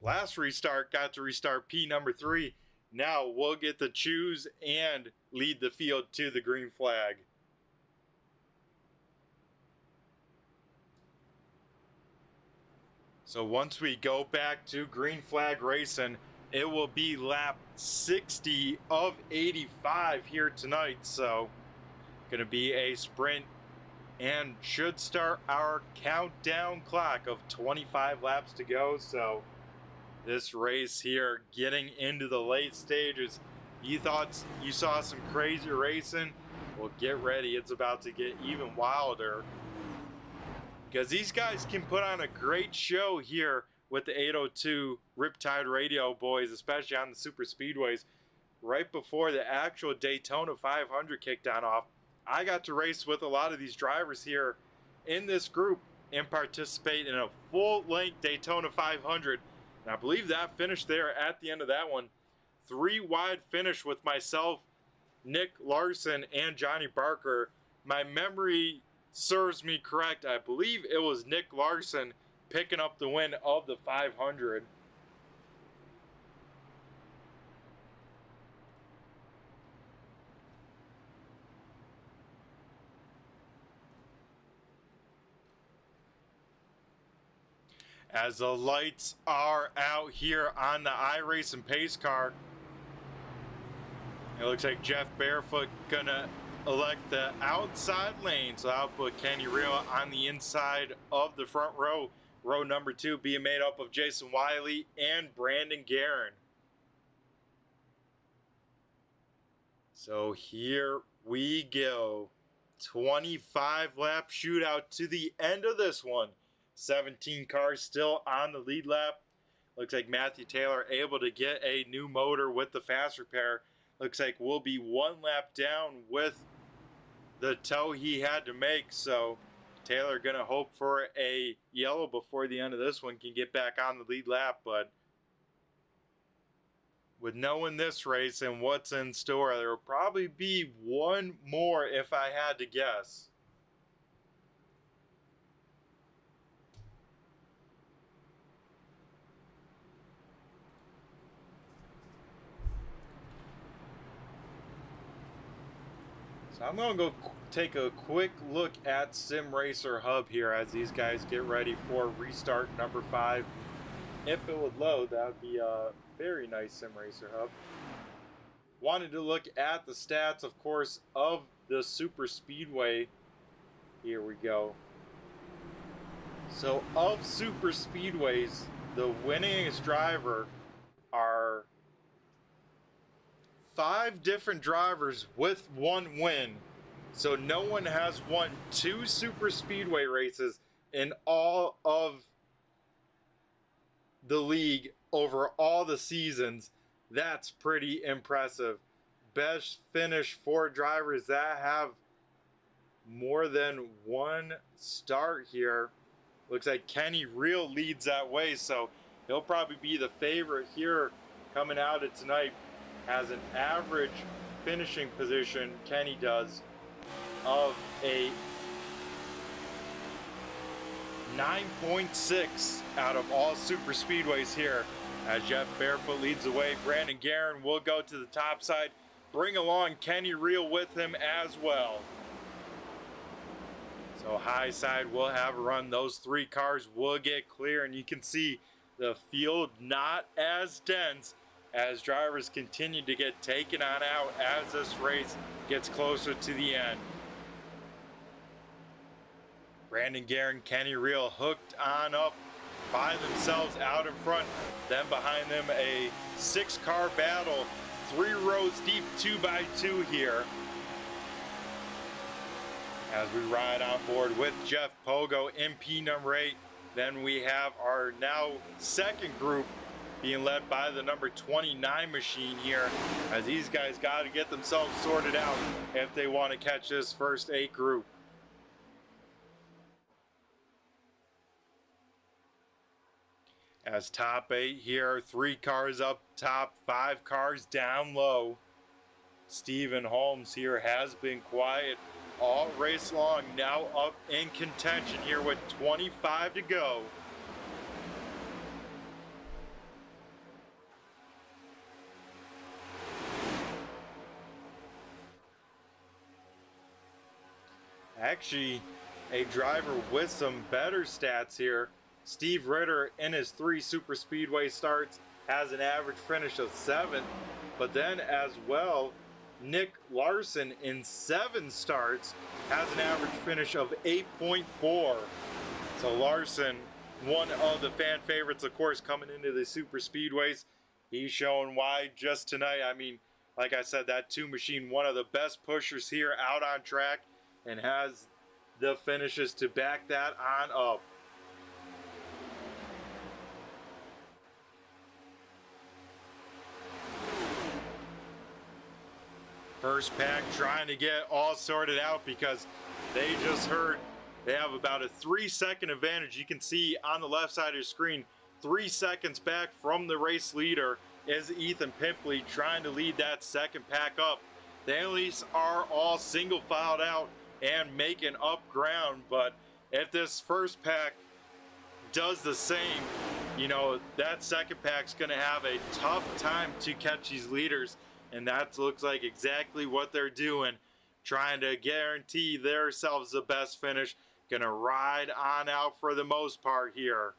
last restart got to restart P number 3. Now we'll get to choose and lead the field to the green flag. So once we go back to green flag racing, it will be lap 60 of 85 here tonight. So gonna be a sprint and should start our countdown clock of 25 laps to go. So this race here getting into the late stages. You thought you saw some crazy racing? Well, get ready. It's about to get even wilder, because these guys can put on a great show here with the 802 Riptide Radio boys, especially on the super speedways. Right before the actual Daytona 500 kicked on off, I got to race with a lot of these drivers here in this group and participate in a full-length Daytona 500. And I believe that finished there at the end of that one. 3-wide finish with myself, Nick Larson, and Johnny Barker. My memory serves me correct. I believe it was Nick Larson picking up the win of the 500. As the lights are out here on the iRacing pace car, it looks like Jeff Barefoot gonna elect the outside lane, so I'll put Kenny Real on the inside of the front row. Row number 2 being made up of Jason Wiley and Brandon Guerin. So here we go. 25 lap shootout to the end of this one. 17 cars still on the lead lap. Looks like Matthew Taylor able to get a new motor with the fast repair. Looks like we'll be 1 lap down with the tow he had to make. So Taylor gonna hope for a yellow before the end of this one, can get back on the lead lap. But with knowing this race and what's in store, there will probably be one more if I had to guess. So I'm going to go take a quick look at Sim Racer Hub here as these guys get ready for restart number 5. If it would load, that would be a very nice Sim Racer Hub. Wanted to look at the stats, of course, of the Super Speedway. Here we go. So of Super Speedways, the winningest driver are 5 different drivers with 1 win. So no one has won 2 super speedway races in all of the league over all the seasons. That's pretty impressive. Best finish for drivers that have more than 1 start here. Looks like Kenny Real leads that way, so he'll probably be the favorite here coming out of tonight. Has an average finishing position, Kenny does, of a 9.6 out of all super speedways here. As Jeff Barefoot leads the way, Brandon Guerin will go to the top side, bring along Kenny Real with him as well. So high side will have a run. Those 3 cars will get clear, and you can see the field not as dense as drivers continue to get taken on out as this race gets closer to the end. Brandon Guerin, Kenny Reel hooked on up by themselves out in front. Then behind them a 6-car battle, 3 rows deep, 2x2 here. As we ride on board with Jeff Pogo, MP number 8. Then we have our now second group being led by the number 29 machine here, as these guys got to get themselves sorted out if they want to catch this first 8 group. As top 8 here, 3 cars up top, 5 cars down low. Stephen Holmes here has been quiet all race long, now up in contention here with 25 to go. Actually, a driver with some better stats here. Steve Ritter in his 3 super speedway starts has an average finish of 7th, but then as well, Nick Larson in 7 starts has an average finish of 8.4. So Larson, one of the fan favorites, of course, coming into the super speedways. He's showing why just tonight. I mean, like I said, that 2 machine, one of the best pushers here out on track, and has the finishes to back that on up. First pack trying to get all sorted out because they just heard they have about a 3-second advantage. You can see on the left side of your screen, 3 seconds back from the race leader is Ethan Pimpley trying to lead that second pack up. They at least are all single filed out and making up ground, but if this first pack does the same, you know, that second pack's going to have a tough time to catch these leaders. And that looks like exactly what they're doing, trying to guarantee themselves the best finish. Gonna ride on out for the most part here.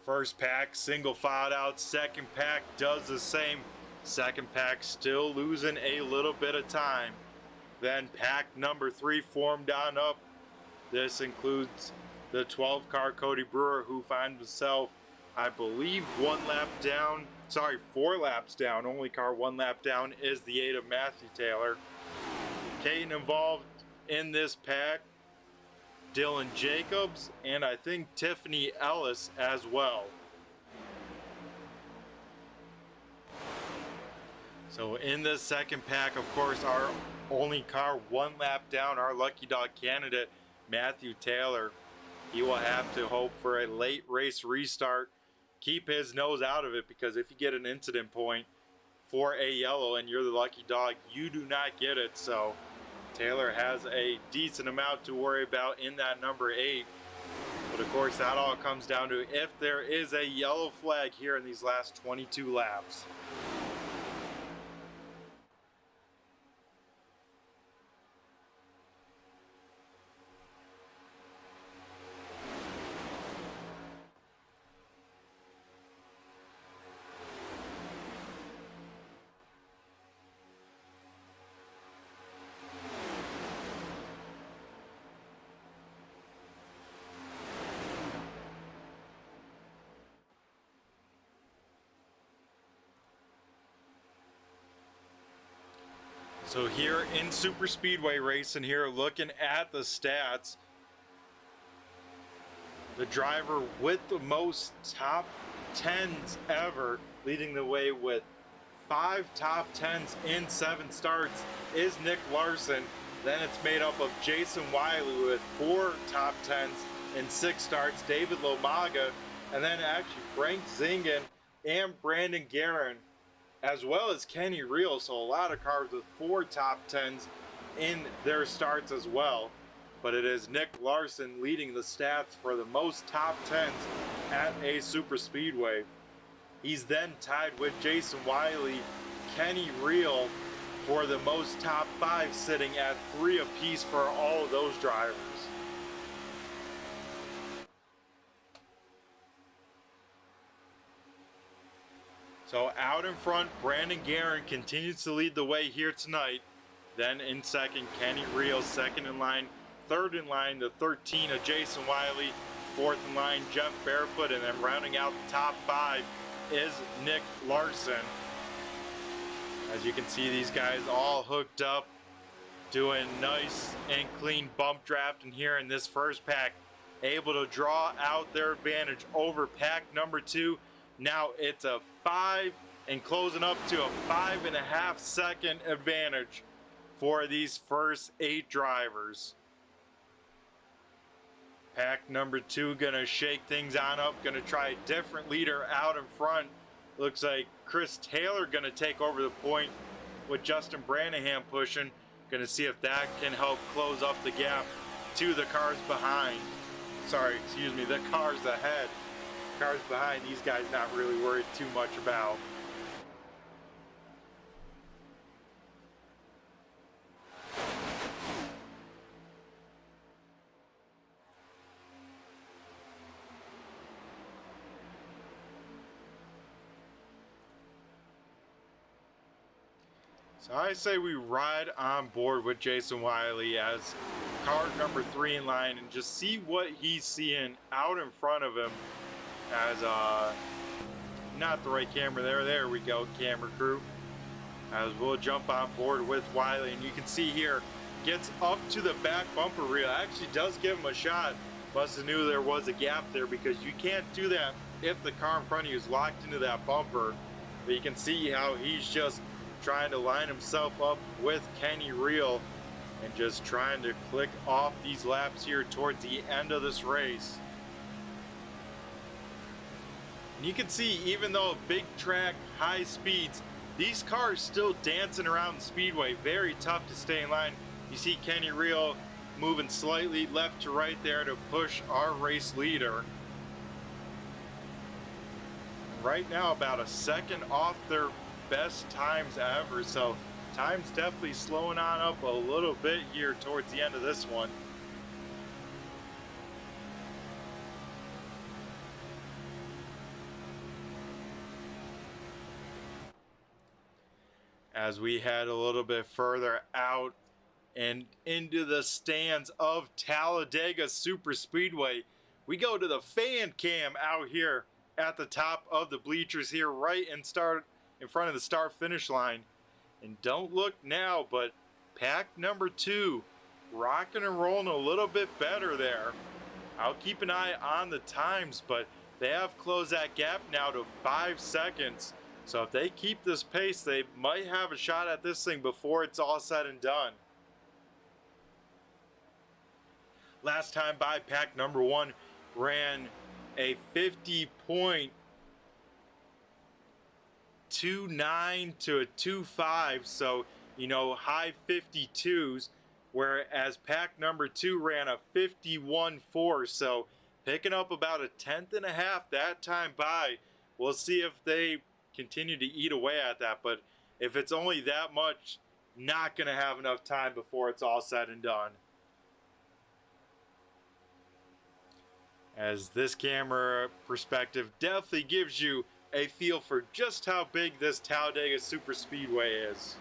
First pack single filed out, second pack does the same. Second pack still losing a little bit of time. Then pack number 3 formed on up. This includes the 12-car Cody Brewer, who finds himself, I believe, 1 lap down. Sorry, 4 laps down. Only car 1 lap down is the 8 of Matthew Taylor. Caden involved in this pack, Dylan Jacobs, and I think Tiffany Ellis as well. So in this second pack, of course, our only car 1 lap down, our lucky dog candidate, Matthew Taylor. He will have to hope for a late race restart. Keep his nose out of it, because if you get an incident point for a yellow and you're the lucky dog, you do not get it. So Taylor has a decent amount to worry about in that number 8. But of course, that all comes down to if there is a yellow flag here in these last 22 laps. So here in Super Speedway racing here, looking at the stats, the driver with the most top 10s ever, leading the way with 5 top 10s in 7 starts, is Nick Larson. Then it's made up of Jason Wiley with 4 top 10s in 6 starts, David Lomaga, and then actually Frank Zingen and Brandon Guerin, as well as Kenny Reel. So a lot of cars with 4 top 10s in their starts as well. But it is Nick Larson leading the stats for the most top 10s at a super speedway. He's then tied with Jason Wiley, Kenny Reel for the most top 5, sitting at 3 apiece for all of those drivers. So out in front, Brandon Guerin continues to lead the way here tonight. Then in second, Kenny Reel, second in line. third in line, the 13 of Jason Wiley. Fourth in line, Jeff Barefoot. And then rounding out the top 5 is Nick Larson. As you can see, these guys all hooked up, doing nice and clean bump drafting here in this first pack. Able to draw out their advantage over pack number 2. Now it's a 5 and closing up to a 5.5 second advantage for these first 8 drivers. Pack number 2 gonna shake things on up, gonna try a different leader out in front. Looks like Chris Taylor gonna take over the point with Justin Branahan pushing. Gonna see if that can help close up the gap to the cars behind. Sorry, excuse me, the cars ahead. Cars behind, these guys not really worried too much about. So I say we ride on board with Jason Wiley as car number 3 in line and just see what he's seeing out in front of him as not the right camera there we go, camera crew, as we'll jump on board with Wiley. And you can see here, gets up to the back bumper reel, actually does give him a shot. Must have knew there was a gap there, because you can't do that if the car in front of you is locked into that bumper. But you can see how he's just trying to line himself up with Kenny Reel and just trying to click off these laps here towards the end of this race. And you can see, even though big track, high speeds, these cars still dancing around the speedway. Very tough to stay in line. You see Kenny Reel moving slightly left to right there to push our race leader. Right now about a second off their best times ever, so time's definitely slowing on up a little bit here towards the end of this one. As we head a little bit further out and into the stands of Talladega Super Speedway, we go to the fan cam out here at the top of the bleachers here, right in front of the start finish line. And don't look now, but pack number 2 rocking and rolling a little bit better there. I'll keep an eye on the times, but they have closed that gap now to 5 seconds. So if they keep this pace, they might have a shot at this thing before it's all said and done. Last time by, pack number 1 ran a 50.29 to a 2.5, so you know, high 52s, whereas pack number 2 ran a 51.4, so picking up about a 10th and a half that time by. We'll see if they continue to eat away at that, but if it's only that much, not gonna have enough time before it's all said and done. As this camera perspective definitely gives you a feel for just how big this Talladega Super Speedway is.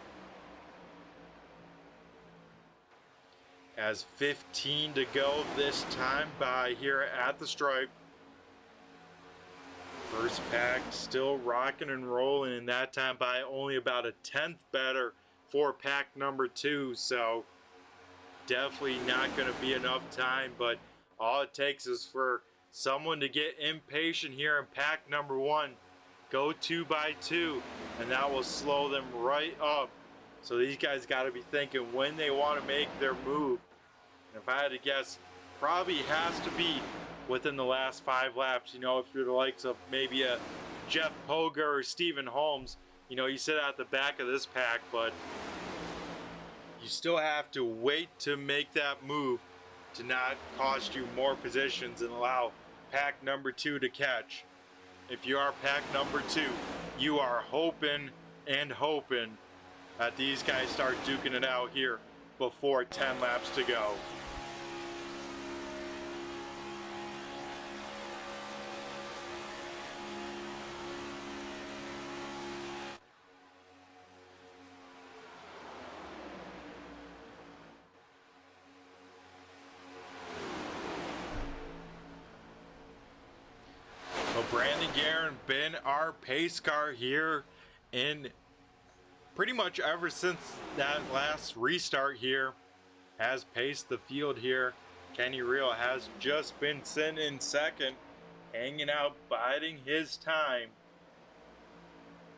As 15 to go this time by here at the stripe. First pack still rocking and rolling, and that time by only about a 10th better for pack number 2, so definitely not going to be enough time, but all it takes is for someone to get impatient here in pack number 1, go 2 by 2, and that will slow them right up. So these guys got to be thinking when they want to make their move. And if I had to guess, probably has to be within the last 5 laps. You know, if you're the likes of maybe a Jeff Poger or Stephen Holmes, you know, you sit at the back of this pack, but you still have to wait to make that move to not cost you more positions and allow pack number 2 to catch. If you are pack number 2, you are hoping and hoping that these guys start duking it out here before 10 laps to go. Brandon Guerin been our pace car here in pretty much ever since that last restart here. Has paced the field here. Kenny Reel has just been sitting in second, hanging out, biding his time.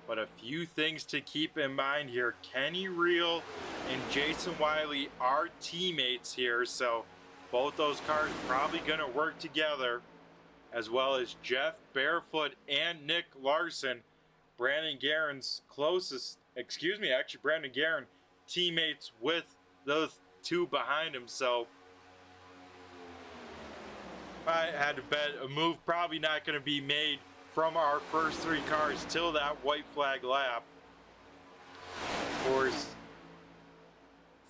But a few things to keep in mind here. Kenny Reel and Jason Wiley are teammates here, so both those cars probably going to work together, as well as Jeff Barefoot and Nick Larson, Brandon Guerin's closest, Brandon Guerin, teammates with those two behind him. So I had to bet a move probably not going to be made from our first three cars till that white flag lap. Of course,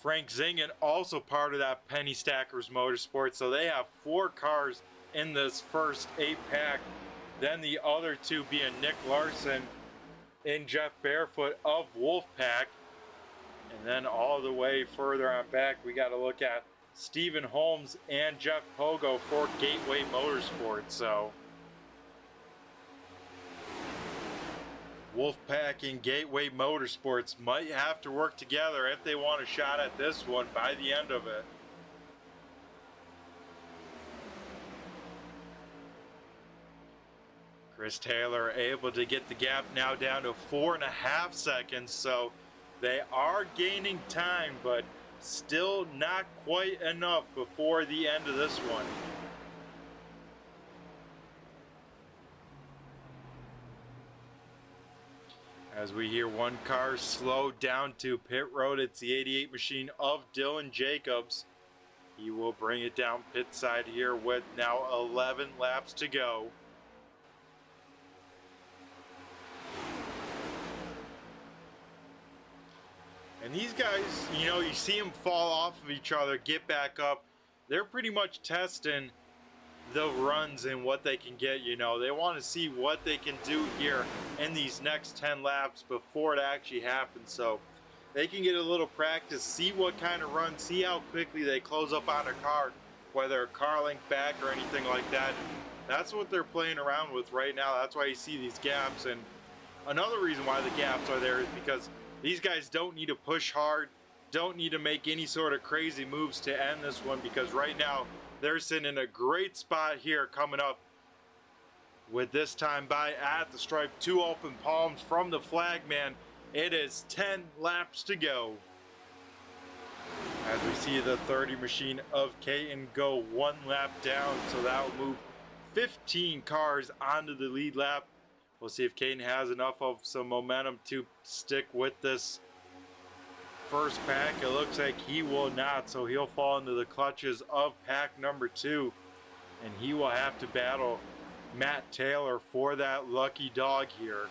Frank Zingen also part of that Penny Stackers Motorsports, so they have 4 cars in this first 8-pack. Then the other 2 being Nick Larson and Jeff Barefoot of Wolfpack. And then all the way further on back, we got to look at Stephen Holmes and Jeff Pogo for Gateway Motorsports. So Wolfpack and Gateway Motorsports might have to work together if they want a shot at this one by the end of it. Chris Taylor able to get the gap now down to 4.5 seconds, so they are gaining time, but still not quite enough before the end of this one. As we hear one car slow down to pit road, it's the 88 machine of Dylan Jacobs. He will bring it down pit side here with now 11 laps to go. And these guys, you know, you see them fall off of each other, get back up. They're pretty much testing the runs and what they can get, you know. They want to see what they can do here in these next 10 laps before it actually happens. So they can get a little practice, see what kind of run, see how quickly they close up on a car, whether a car length back or anything like that. That's what they're playing around with right now. That's why you see these gaps. And another reason why the gaps are there is because these guys don't need to push hard, don't need to make any sort of crazy moves to end this one, because right now they're sitting in a great spot here coming up with this time by at the stripe. 2 open palms from the flagman. It is 10 laps to go. As we see the 30 machine of Caton go 1 lap down, so that will move 15 cars onto the lead lap. We'll see if Caton has enough of some momentum to stick with this first pack. It looks like he will not, so he'll fall into the clutches of pack number 2, and he will have to battle Matt Taylor for that lucky dog here.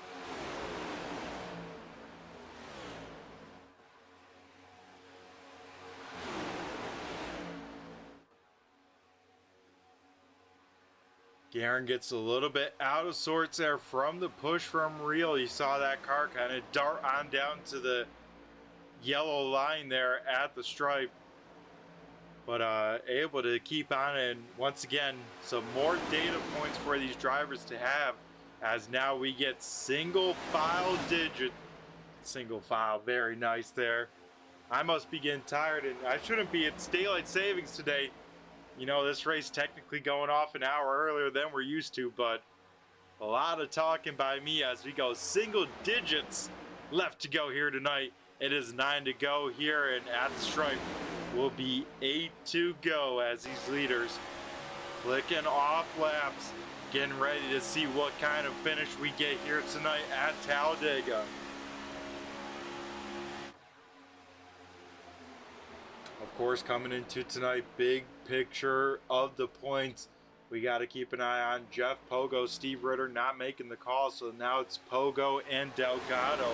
Guerin gets a little bit out of sorts there from the push from Reel. You saw that car kind of dart on down to the yellow line there at the stripe, but able to keep on. And once again, some more data points for these drivers to have, as now we get single file digit. Single file, very nice there. I must be getting tired, and I shouldn't be. It's daylight savings today. You know, this race technically going off an hour earlier than we're used to, but a lot of talking by me as we go single digits left to go here tonight. It is 9 to go here, and at the stripe will be 8 to go as these leaders clicking off laps, getting ready to see what kind of finish we get here tonight at Talladega. Of course, coming into tonight, big picture of the points, we got to keep an eye on Jeff Pogo. Steve Ritter not making the call, so now it's Pogo and Delgado.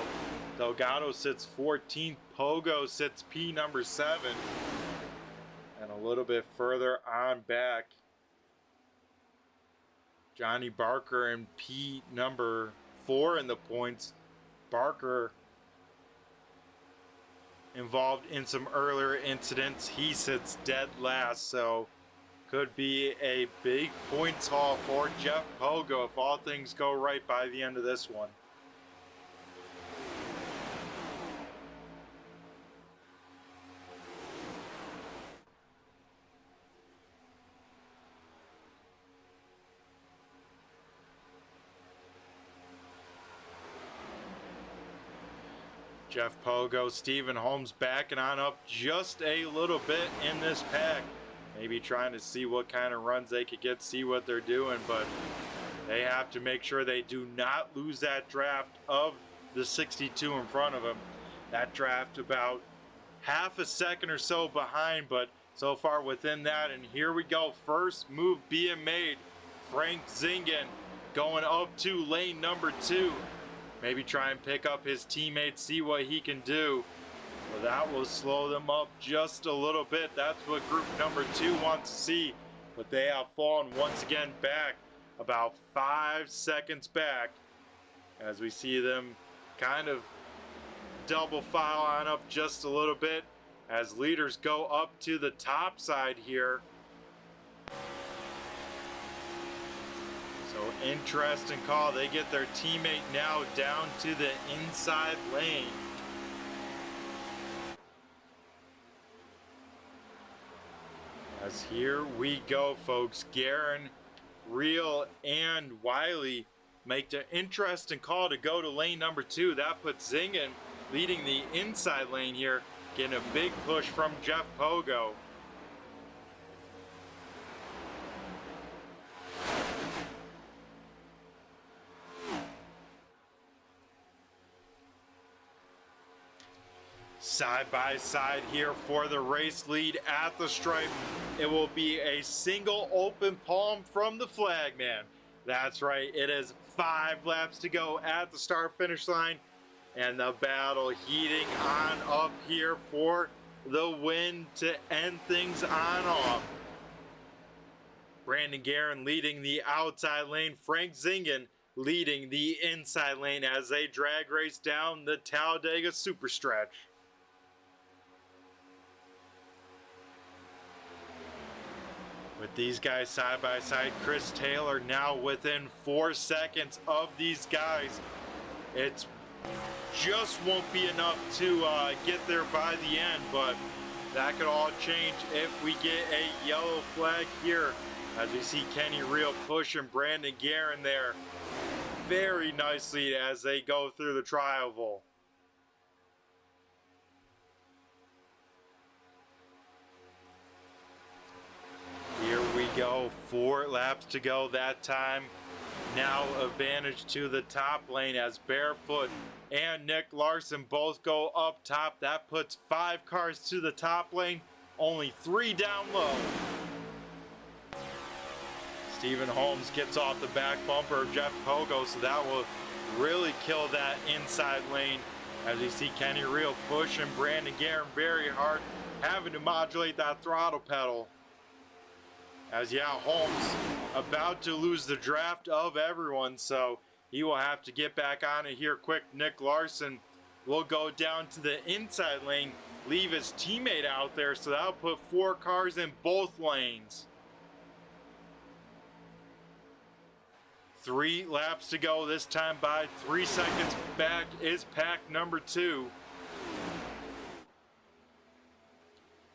Delgado sits 14th, Pogo sits P number 7, and a little bit further on back, Johnny Barker and P number 4 in the points. Barker involved in some earlier incidents. He sits dead last, so could be a big points haul for Jeff Pogo if all things go right by the end of this one. Jeff Pogo, Stephen Holmes backing on up just a little bit in this pack. Maybe trying to see what kind of runs they could get, see what they're doing, but they have to make sure they do not lose that draft of the 62 in front of them. That draft about half a second or so behind, but so far within that. And here we go, first move being made. Frank Zingen going up to lane number 2. Maybe try and pick up his teammates, see what he can do. Well, that will slow them up just a little bit. That's what group number 2 wants to see. But they have fallen once again back, about 5 seconds back, as we see them kind of double file on up just a little bit as leaders go up to the top side here. So interesting call. They get their teammate now down to the inside lane. As here we go, folks. Guerin, Real, and Wiley make the interesting call to go to lane number 2. That puts Zingen leading the inside lane here, getting a big push from Jeff Pogo. Side by side here for the race lead at the stripe. It will be a single open palm from the flagman. That's right, it is 5 laps to go at the start finish line, and the battle heating on up here for the win to end things on off. Brandon Guerin leading the outside lane, Frank Zingen leading the inside lane as they drag race down the Talladega super stretch. With these guys side by side, Chris Taylor now within 4 seconds of these guys. It just won't be enough to get there by the end, but that could all change if we get a yellow flag here. As we see Kenny Real pushing Brandon Guerin there very nicely as they go through the tri-oval. Here we go, 4 laps to go that time. Now advantage to the top lane as Barefoot and Nick Larson both go up top. That puts 5 cars to the top lane, only 3 down low. Stephen Holmes gets off the back bumper of Jeff Pogo, so that will really kill that inside lane. As you see Kenny Real pushing Brandon Guerin very hard, having to modulate that throttle pedal. As Holmes about to lose the draft of everyone, so he will have to get back on it here quick. Nick Larson will go down to the inside lane, leave his teammate out there, so that'll put 4 cars in both lanes. 3 laps to go, this time by 3 seconds back is pack number 2.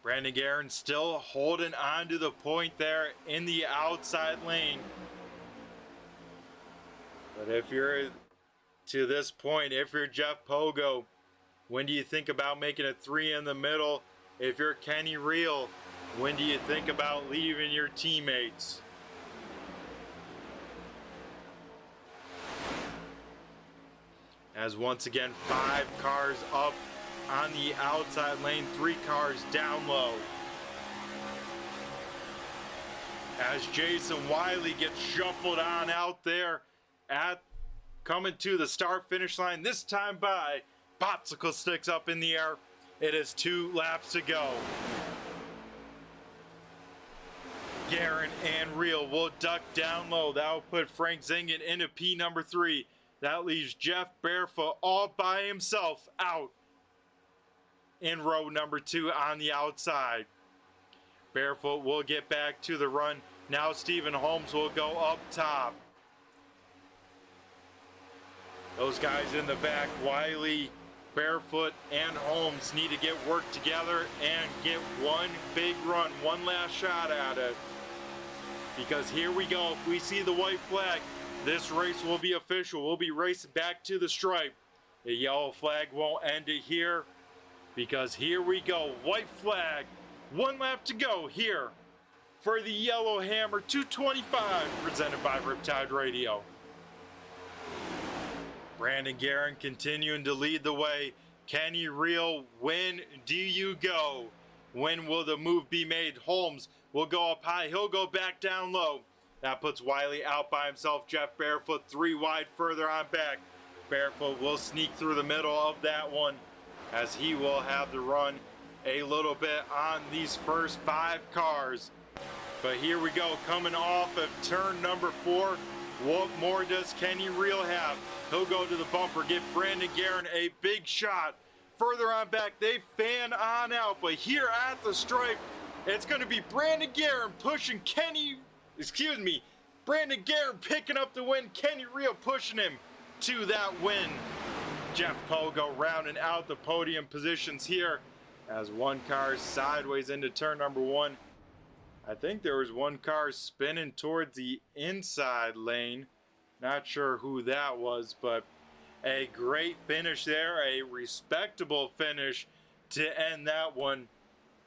Brandon Guerin still holding on to the point there in the outside lane. But if you're to this point, if you're Jeff Pogo, when do you think about making it 3 in the middle? If you're Kenny Real, when do you think about leaving your teammates? As once again, 5 cars up on the outside lane, 3 cars down low. As Jason Wiley gets shuffled on out there at coming to the start finish line, this time by popsicle sticks up in the air. It is 2 laps to go. Guerin and Real will duck down low. That will put Frank Zingen into P number 3. That leaves Jeff Barefoot all by himself out in row number 2 on the outside. Barefoot will get back to the run. Now Stephen Holmes will go up top. Those guys in the back, Wiley, Barefoot, and Holmes, need to get work together and get one big run, one last shot at it. Because here we go. If we see the white flag, this race will be official. We'll be racing back to the stripe. The yellow flag won't end it here, because here we go. White flag. One lap to go here for the YellowHammer 225, presented by Riptide Radio. Brandon Guerin continuing to lead the way. Kenny Reel, when do you go? When will the move be made? Holmes will go up high. He'll go back down low. That puts Wiley out by himself. Jeff Barefoot 3 wide further on back. Barefoot will sneak through the middle of that one, as he will have the run a little bit on these first 5 cars. But here we go, coming off of turn number 4. What more does Kenny Reel have? He'll go to the bumper, give Brandon Guerin a big shot. Further on back, they fan on out, but here at the stripe, it's going to be Brandon Guerin pushing Brandon Guerin picking up the win, Kenny Reel pushing him to that win. Jeff Pogo rounding out the podium positions here, as one car sideways into turn number 1. I think there was one car spinning towards the inside lane. Not sure who that was, but a great finish there. A respectable finish to end that one.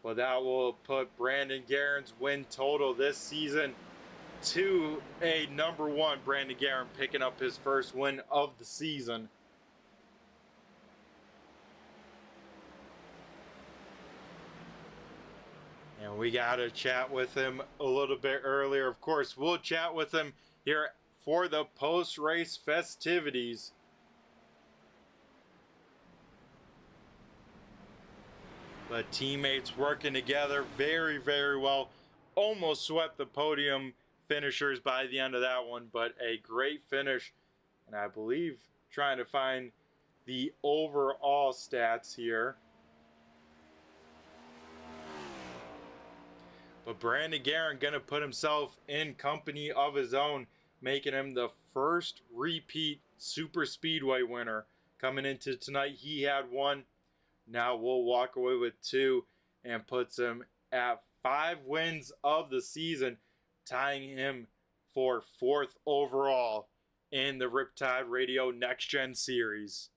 Well, that will put Brandon Guerin's win total this season to a number 1. Brandon Guerin picking up his first win of the season. And we got to chat with him a little bit earlier. Of course, we'll chat with him here for the post-race festivities. But teammates working together very, very well. Almost swept the podium finishers by the end of that one, but a great finish. And I believe trying to find the overall stats here. But Brandon Guerin going to put himself in company of his own, making him the first repeat super speedway winner. Coming into tonight, he had 1. Now we'll walk away with 2, and puts him at 5 wins of the season, tying him for 4th overall in the Riptide Radio Next Gen Series.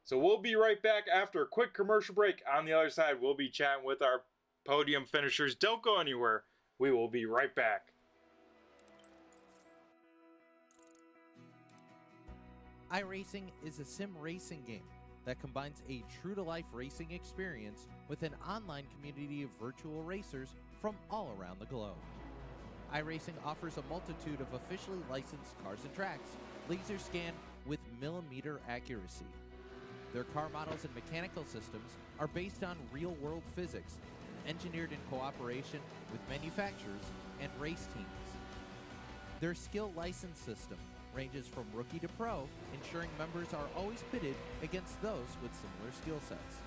So we'll be right back after a quick commercial break. On the other side, we'll be chatting with our podium finishers. Don't go anywhere. We will be right back. iRacing is a sim racing game that combines a true-to-life racing experience with an online community of virtual racers from all around the globe. iRacing offers a multitude of officially licensed cars and tracks, laser scanned with millimeter accuracy. Their car models and mechanical systems are based on real-world physics, engineered in cooperation with manufacturers and race teams. Their skill license system ranges from rookie to pro, ensuring members are always pitted against those with similar skill sets.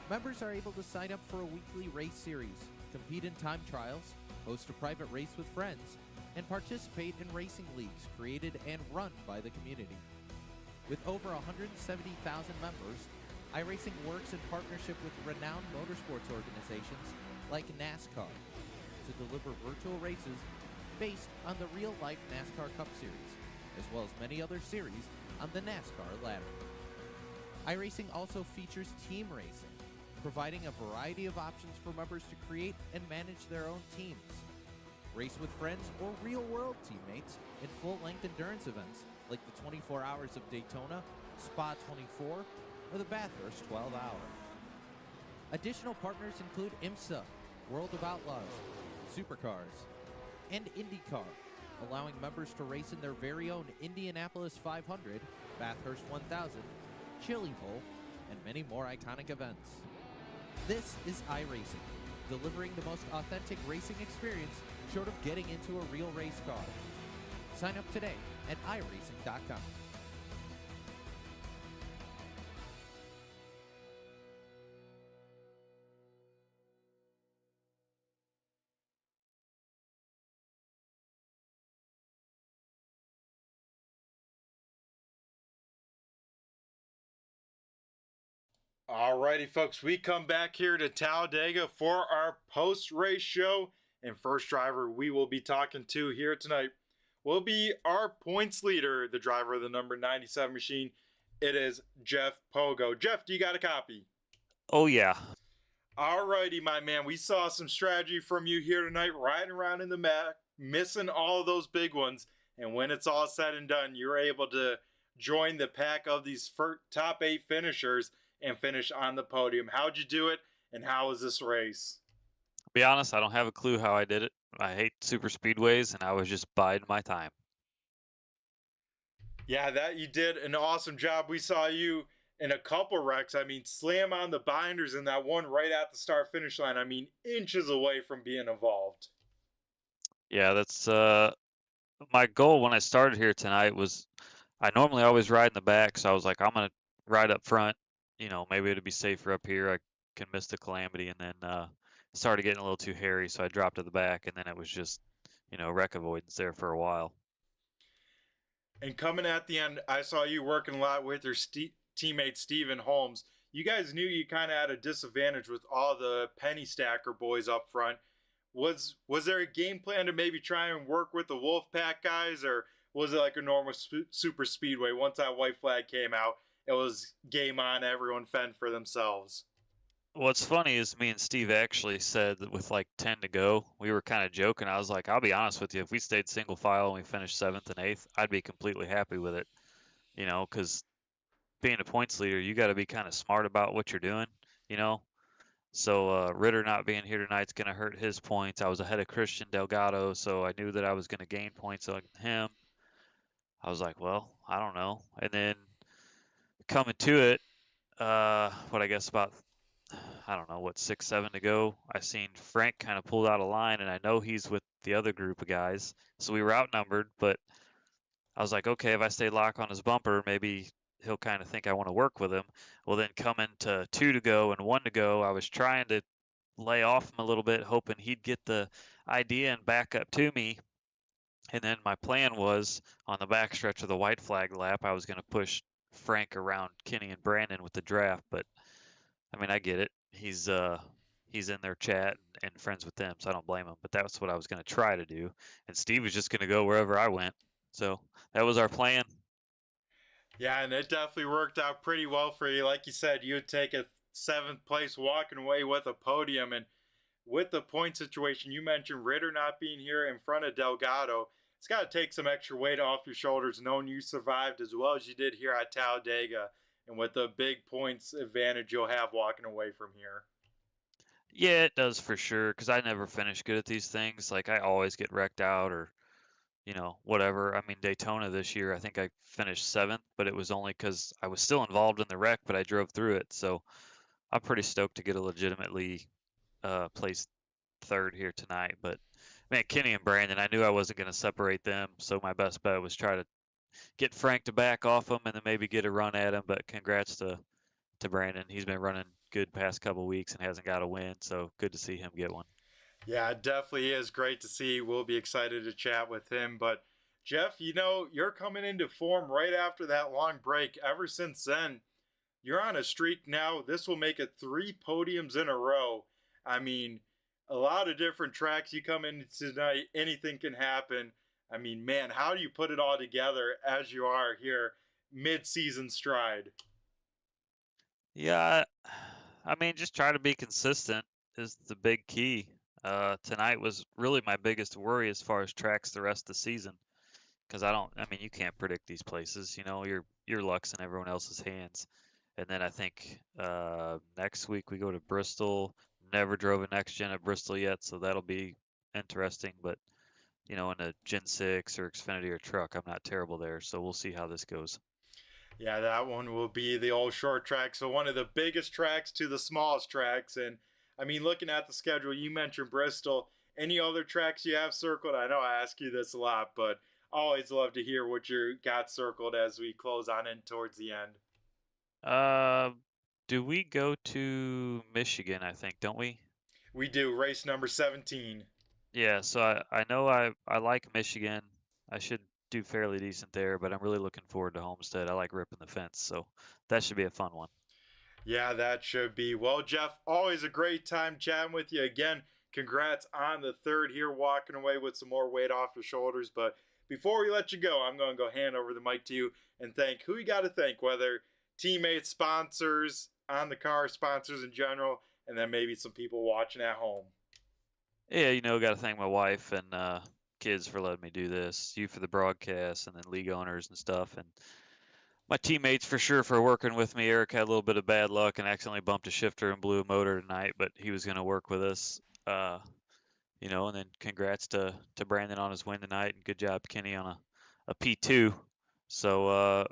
Members are able to sign up for a weekly race series, compete in time trials, host a private race with friends, and participate in racing leagues created and run by the community. With over 170,000 members, iRacing works in partnership with renowned motorsports organizations like NASCAR to deliver virtual races based on the real-life NASCAR Cup Series, as well as many other series on the NASCAR ladder. iRacing also features team racing, providing a variety of options for members to create and manage their own teams. Race with friends or real-world teammates in full-length endurance events like the 24 Hours of Daytona, Spa 24, or the Bathurst 12 Hour. Additional partners include IMSA, World of Outlaws, Supercars, and IndyCar, allowing members to race in their very own Indianapolis 500, Bathurst 1000, Chili Bowl, and many more iconic events. This is iRacing, delivering the most authentic racing experience short of getting into a real race car. Sign up today at iRacing.com. Alrighty, folks, we come back here to Talladega for our post-race show, and first driver we will be talking to here tonight will be our points leader, the driver of the number 97 machine. It is Jeff Pogo. Jeff, do you got a copy? Oh, yeah. Alrighty, my man, we saw some strategy from you here tonight, riding around in the Mac, missing all of those big ones, and when it's all said and done, you're able to join the pack of these top 8 finishers and finish on the podium. How'd you do it, and how was this race? To be honest, I don't have a clue how I did it. I hate super speedways, and I was just biding my time. Yeah, that you did an awesome job. We saw you in a couple wrecks. I mean, slam on the binders in that one right at the start finish line. I mean, inches away from being involved. Yeah, that's my goal when I started here tonight was I normally always ride in the back, so I was like, I'm going to ride up front. You know, maybe it'd be safer up here. I can miss the calamity, and then it started getting a little too hairy, so I dropped to the back, and then it was just, you know, wreck avoidance there for a while. And coming at the end, I saw you working a lot with your teammate Steven Holmes. You guys knew you kind of had a disadvantage with all the penny stacker boys up front. Was there a game plan to maybe try and work with the Wolfpack guys, or was it like a normal super speedway? Once that white flag came out, it was game on, everyone fend for themselves. What's funny is me and Steve actually said that with like 10 to go, we were kind of joking. I was like, I'll be honest with you, if we stayed single file and we finished 7th and 8th, I'd be completely happy with it. You know, because being a points leader, you got to be kind of smart about what you're doing, you know. So Ritter not being here tonight's going to hurt his points. I was ahead of Christian Delgado, so I knew that I was going to gain points on him. I was like, well, I don't know. And then coming to it, I guess about, I don't know, 6, 7 to go, I seen Frank kind of pulled out a line, and I know he's with the other group of guys. So we were outnumbered, but I was like, okay, if I stay locked on his bumper, maybe he'll kind of think I want to work with him. Well, then coming to 2 to go and 1 to go, I was trying to lay off him a little bit, hoping he'd get the idea and back up to me. And then my plan was on the backstretch of the white flag lap, I was going to push Frank around Kenny and Brandon with the draft. But I mean, I get it. He's in their chat and friends with them, so I don't blame him. But that's what I was going to try to do. And Steve was just going to go wherever I went. So that was our plan. Yeah, and it definitely worked out pretty well for you. Like you said, you would take a 7th place walking away with a podium. And with the point situation, you mentioned Ritter not being here in front of Delgado. It's got to take some extra weight off your shoulders, knowing you survived as well as you did here at Talladega, and with the big points advantage you'll have walking away from here. Yeah, it does for sure, because I never finish good at these things. Like, I always get wrecked out or, you know, whatever. I mean, Daytona this year, I think I finished 7th, but it was only because I was still involved in the wreck, but I drove through it. So I'm pretty stoked to get a legitimately placed 3rd here tonight. But man, Kenny and Brandon, I knew I wasn't going to separate them, so my best bet was try to get Frank to back off him and then maybe get a run at him. But congrats to Brandon. He's been running good past couple weeks and hasn't got a win, so good to see him get one. Yeah, it definitely is great to see. We'll be excited to chat with him. But Jeff, you know, you're coming into form right after that long break. Ever since then, you're on a streak now. This will make it 3 podiums in a row. I mean, a lot of different tracks you come into tonight, anything can happen. I mean, man, how do you put it all together as you are here mid-season stride? Yeah, I mean, just try to be consistent is the big key. Tonight was really my biggest worry as far as tracks the rest of the season, because I mean, you can't predict these places. You know, your luck's in everyone else's hands. And then I think next week we go to Bristol. Never drove a next gen at Bristol yet, so that'll be interesting. But you know, in a Gen 6 or Xfinity or truck, I'm not terrible there. So we'll see how this goes. Yeah, that one will be the old short track. So one of the biggest tracks to the smallest tracks. And I mean, looking at the schedule, you mentioned Bristol. Any other tracks you have circled? I know I ask you this a lot, but I always love to hear what you got circled as we close on in towards the end. Do we go to Michigan, I think, don't we? We do, race number 17. Yeah, so I know I like Michigan. I should do fairly decent there, but I'm really looking forward to Homestead. I like ripping the fence, so that should be a fun one. Yeah, that should be. Well, Jeff, always a great time chatting with you. Again, congrats on the third here, walking away with some more weight off your shoulders. But before we let you go, I'm going to go hand over the mic to you and thank who you got to thank, whether teammates, sponsors on the car, sponsors in general, and then maybe some people watching at home. Yeah, got to thank my wife and kids for letting me do this. You for the broadcast, and then league owners and stuff, and my teammates for sure for working with me. Eric had a little bit of bad luck and accidentally bumped a shifter and blew a motor tonight, but he was going to work with us. And then congrats to Brandon on his win tonight, and good job Kenny on a P2. So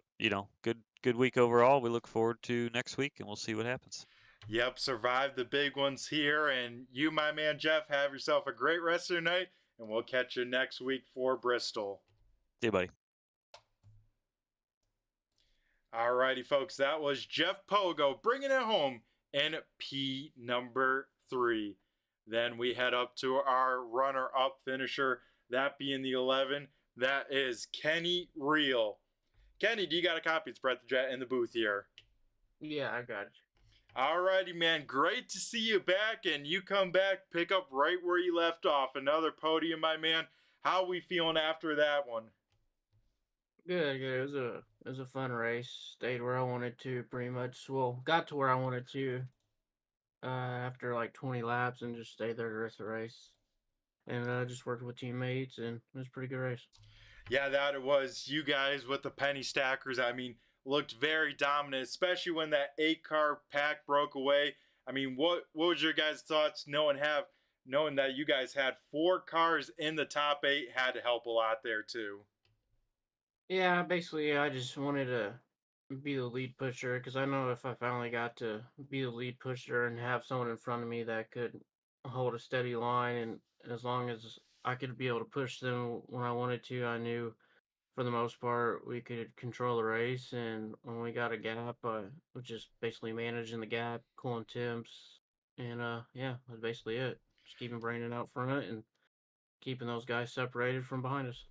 good week overall. We look forward to next week, and we'll see what happens. Yep, survived the big ones here, and you, my man Jeff, have yourself a great rest of your night, and we'll catch you next week for Bristol. See you, buddy. Alrighty, folks, that was Jeff Pogo bringing it home in P number 3. Then we head up to our runner-up finisher, that being the 11. That is Kenny Reel. Kenny, do you got a copy? It's Brett the Jet in the booth here. Yeah, I got you. Alrighty, man. Great to see you back, and you come back, pick up right where you left off. Another podium, my man. How we feeling after that one? Good. It was a fun race. Stayed where I wanted to, pretty much. Well, got to where I wanted to after like 20 laps, and just stayed there the rest of the race. And just worked with teammates, and it was a pretty good race. Yeah, that it was. You guys with the penny stackers, I mean, looked very dominant, especially when that 8-car pack broke away. I mean, what was your guys' thoughts knowing that you guys had 4 cars in the top 8 had to help a lot there too? Yeah, basically, I just wanted to be the lead pusher, because I know if I finally got to be the lead pusher and have someone in front of me that could hold a steady line, and as long as I could be able to push them when I wanted to, I knew for the most part we could control the race. And when we got a gap, I was just basically managing the gap, cooling temps, and yeah, that's basically it. Just keeping Brandon out front and keeping those guys separated from behind us.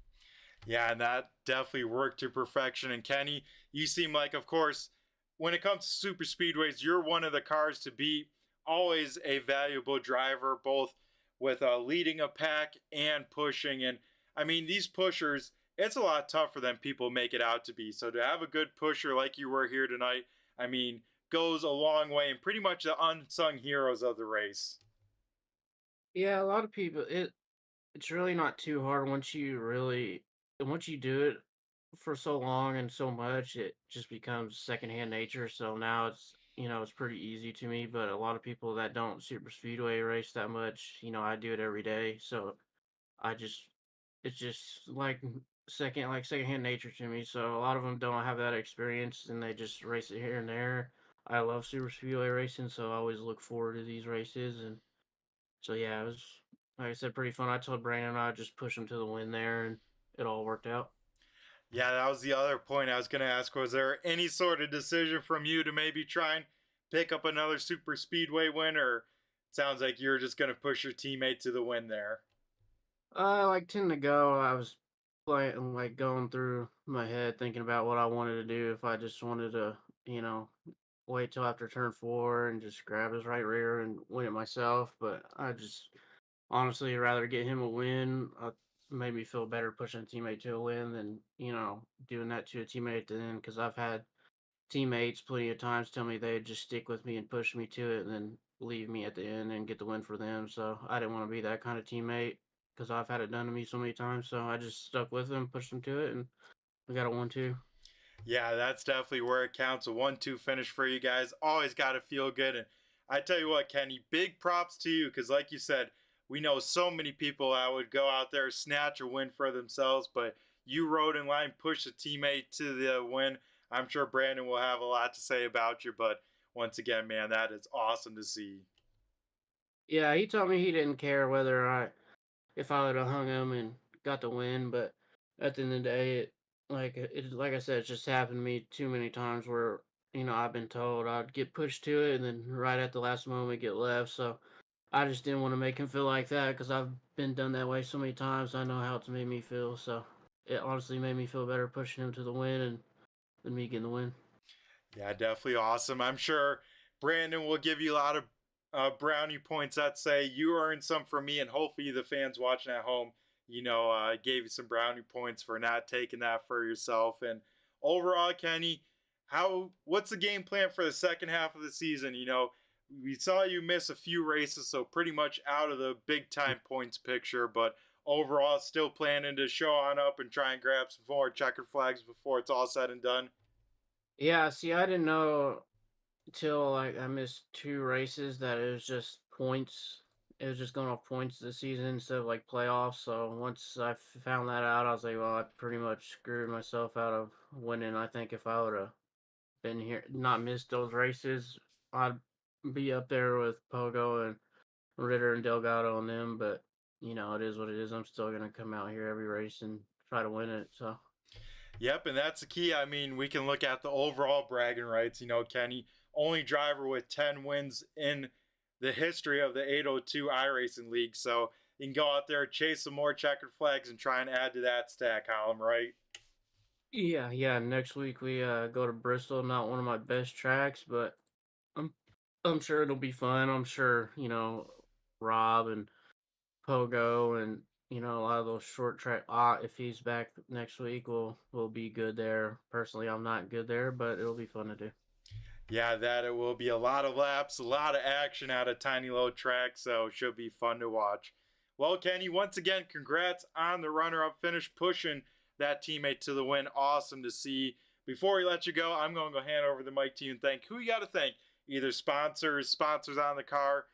Yeah, and that definitely worked to perfection. And Kenny, you seem like, of course, when it comes to super speedways, you're one of the cars to beat. Always a valuable driver, both with leading a pack and pushing. And I mean, these pushers, it's a lot tougher than people make it out to be. So to have a good pusher like you were here tonight, I mean, goes a long way, and pretty much the unsung heroes of the race. Yeah, a lot of people, it's really not too hard once you do it for so long and so much, it just becomes secondhand nature. So now it's pretty easy to me. But a lot of people that don't super speedway race that much, I do it every day. So I just it's just like secondhand nature to me. So a lot of them don't have that experience, and they just race it here and there. I love super speedway racing, so I always look forward to these races. And so yeah, it was, like I said, pretty fun. I told Brandon I'd just push him to the win there, and it all worked out. Yeah, that was the other point I was going to ask. Was there any sort of decision from you to maybe try and pick up another super speedway win, or it sounds like you're just going to push your teammate to the win there? Like 10 to go, I was playing, like going through my head, thinking about what I wanted to do. If I just wanted to, wait till after turn 4 and just grab his right rear and win it myself. But I just honestly rather get him a win. Made me feel better pushing a teammate to a win than, doing that to a teammate at the end. Because I've had teammates plenty of times tell me they'd just stick with me and push me to it and then leave me at the end and get the win for them. So I didn't want to be that kind of teammate, because I've had it done to me so many times. So I just stuck with them, pushed them to it, and we got a 1-2. Yeah, that's definitely where it counts. A 1-2 finish for you guys. Always got to feel good. And I tell you what, Kenny, big props to you, because like you said, we know so many people that would go out there, snatch a win for themselves, but you rode in line, pushed a teammate to the win. I'm sure Brandon will have a lot to say about you, but once again, man, that is awesome to see. Yeah, he told me he didn't care if I would have hung him and got the win, but at the end of the day, like I said, it's just happened to me too many times where I've been told I'd get pushed to it, and then right at the last moment get left. So I just didn't want to make him feel like that, because I've been done that way so many times. I know how it's made me feel. So it honestly made me feel better pushing him to the win and than me getting the win. Yeah, definitely awesome. I'm sure Brandon will give you a lot of brownie points. I'd say you earned some from me, and hopefully the fans watching at home, gave you some brownie points for not taking that for yourself. And overall, Kenny, what's the game plan for the second half of the season? We saw you miss a few races, so pretty much out of the big time points picture, but overall still planning to show on up and try and grab some more checkered flags before it's all said and done. Yeah, see, I didn't know till like I missed 2 races that it was just points. It was just going off points this season instead of like playoffs. So once I found that out, I was like, well, I pretty much screwed myself out of winning. I think if I would have been here, not missed those races, I'd be up there with Pogo and Ritter and Delgado and them. But it is what it is. I'm still gonna come out here every race and try to win it. So. Yep, and that's the key. I mean, we can look at the overall bragging rights. Kenny, only driver with 10 wins in the history of the 802 iRacing League. So you can go out there, chase some more checkered flags, and try and add to that stat column, right? Yeah. Next week we go to Bristol. Not one of my best tracks, but I'm sure it'll be fun. I'm sure Rob and Pogo and a lot of those short track. If he's back next week, will be good there. Personally, I'm not good there, but it'll be fun to do. Yeah, that it will be a lot of laps, a lot of action at a tiny little track, so it should be fun to watch. Well, Kenny, once again, congrats on the runner-up finish, pushing that teammate to the win. Awesome to see. Before we let you go, I'm going to go hand over the mic to you and thank who you got to thank. Either sponsors on the car,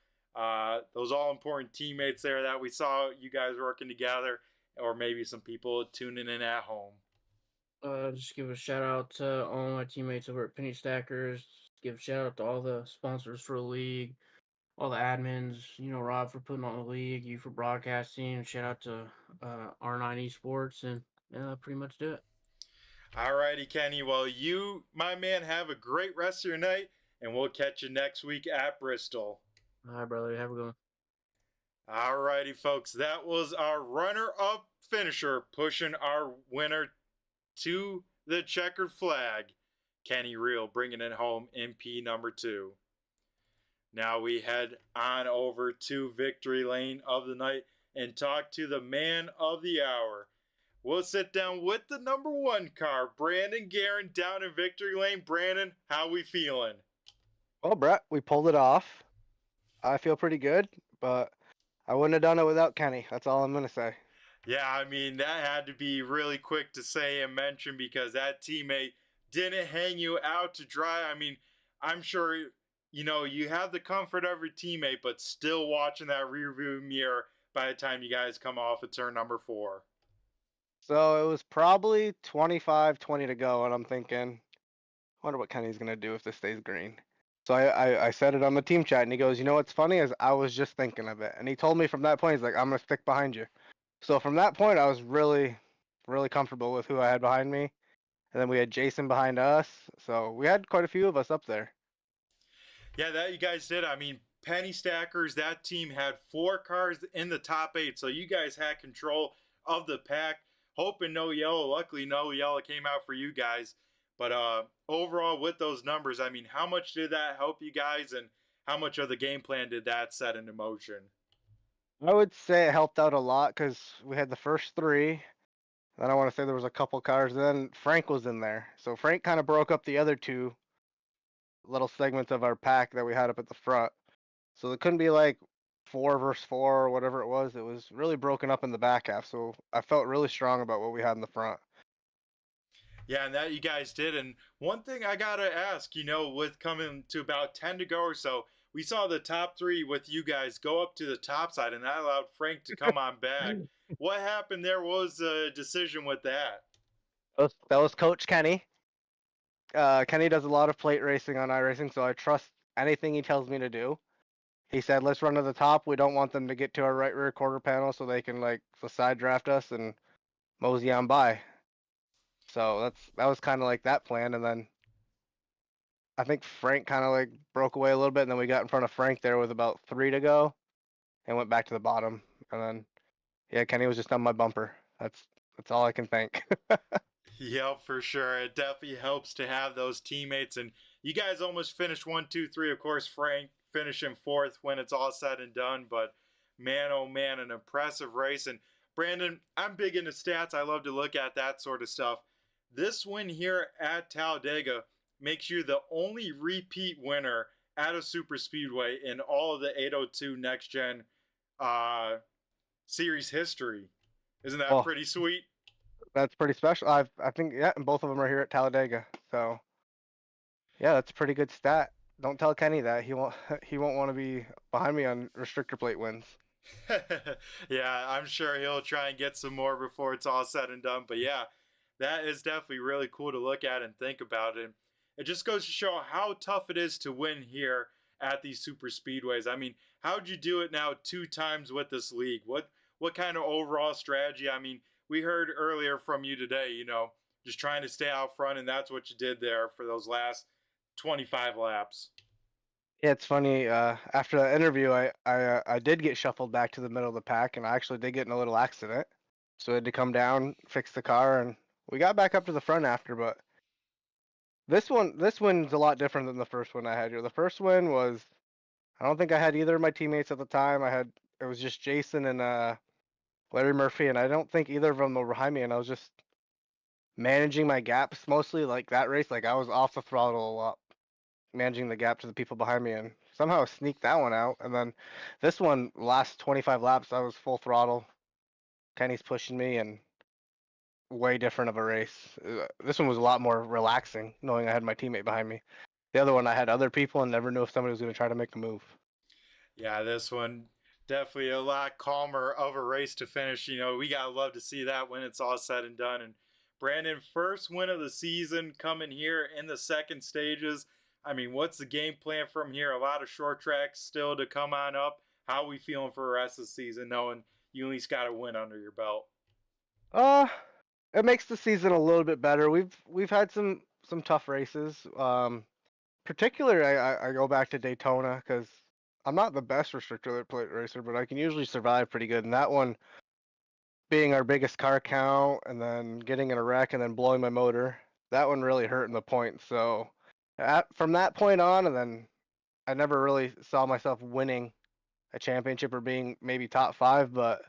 those all-important teammates there that we saw you guys working together, or maybe some people tuning in at home. Just give a shout out to all my teammates over at Penny Stackers. Give a shout out to all the sponsors for the league, all the admins, Rob for putting on the league, you for broadcasting. Shout out to R9 Esports, and that'll pretty much do it. Alrighty, Kenny. Well, you, my man, have a great rest of your night, and we'll catch you next week at Bristol. All right, brother. Have a good one. Alrighty, folks. That was our runner-up finisher, pushing our winner to the checkered flag. Kenny Reel bringing it home in P number 2. Now we head on over to Victory Lane of the night and talk to the man of the hour. We'll sit down with the number 1 car, Brandon Guerin, down in Victory Lane. Brandon, how we feeling? Well, Brett, we pulled it off. I feel pretty good, but I wouldn't have done it without Kenny. That's all I'm going to say. Yeah, I mean, that had to be really quick to say and mention because that teammate didn't hang you out to dry. I mean, I'm sure, you have the comfort of your teammate, but still watching that rearview mirror by the time you guys come off of turn number 4. So it was probably 25-20 to go, and I'm thinking, I wonder what Kenny's going to do if this stays green. So I said it on the team chat, and he goes, what's funny is I was just thinking of it. And he told me from that point, he's like, I'm going to stick behind you. So from that point, I was really, really comfortable with who I had behind me. And then we had Jason behind us. So we had quite a few of us up there. Yeah, that you guys did. I mean, Penny Stackers, that team had 4 cars in the top 8. So you guys had control of the pack. Hoping no yellow. Luckily, no yellow came out for you guys. But overall, with those numbers, I mean, how much did that help you guys? And how much of the game plan did that set into motion? I would say it helped out a lot because we had the first 3. Then I want to say there was a couple cars. Then Frank was in there. So Frank kind of broke up the other 2 little segments of our pack that we had up at the front. So it couldn't be like 4 versus 4 or whatever it was. It was really broken up in the back half. So I felt really strong about what we had in the front. Yeah, and that you guys did. And one thing I got to ask, with coming to about 10 to go or so, we saw the top 3 with you guys go up to the top side, and that allowed Frank to come on back. What happened there? What was the decision with that? That was Coach Kenny. Kenny does a lot of plate racing on iRacing, so I trust anything he tells me to do. He said, let's run to the top. We don't want them to get to our right rear quarter panel so they can side draft us and mosey on by. So that was kind of like that plan. And then I think Frank kind of broke away a little bit, and then we got in front of Frank there with about 3 to go and went back to the bottom. And then, yeah, Kenny was just on my bumper. That's all I can think. Yeah, for sure. It definitely helps to have those teammates, and you guys almost finished 1, 2, 3. Of course, Frank finishing 4th when it's all said and done. But man, oh man, an impressive race. And Brandon, I'm big into stats. I love to look at that sort of stuff. This win here at Talladega makes you the only repeat winner at a super speedway in all of the 802 Next Gen series history. Isn't that pretty sweet? That's pretty special. I think, yeah, and both of them are here at Talladega. So yeah, that's a pretty good stat. Don't tell Kenny that. He won't want to be behind me on restrictor plate wins. Yeah, I'm sure he'll try and get some more before it's all said and done. But yeah, that is definitely really cool to look at and think about. And it just goes to show how tough it is to win here at these super speedways. I mean, how'd you do it now 2 times with this league? What kind of overall strategy? I mean, we heard earlier from you today, you know, just trying to stay out front, and that's what you did there for those last 25 laps. Yeah, it's funny. After that interview, I did get shuffled back to the middle of the pack, and I actually did get in a little accident. So I had to come down, fix the car, and we got back up to the front after. But this win's a lot different than the first one I had here. The first win was, I don't think I had either of my teammates at the time. It was just Jason and Larry Murphy, and I don't think either of them were behind me. And I was just managing my gaps mostly. Like that race, like I was off the throttle a lot, managing the gap to the people behind me, and somehow sneaked that one out. And then this one, last 25 laps, I was full throttle. Kenny's pushing me, and way different of a race. This one was a lot more relaxing, knowing I had my teammate behind me. The other one, I had other people and never knew if somebody was going to try to make a move. Yeah, this one definitely a lot calmer of a race to finish. You know, we gotta love to see that when it's all said and done. And Brandon, first win of the season coming here in the second stages. I mean, what's the game plan from here? A lot of short tracks still to come on up. How are we feeling for the rest of the season, knowing you at least got a win under your belt? It makes the season a little bit better. We've had some tough races. Particularly, I go back to Daytona because I'm not the best restrictor plate racer, but I can usually survive pretty good. And that one, being our biggest car count, and then getting in a wreck, and then blowing my motor, that one really hurt in the points. So from that point on, and then I never really saw myself winning a championship or being maybe top 5. But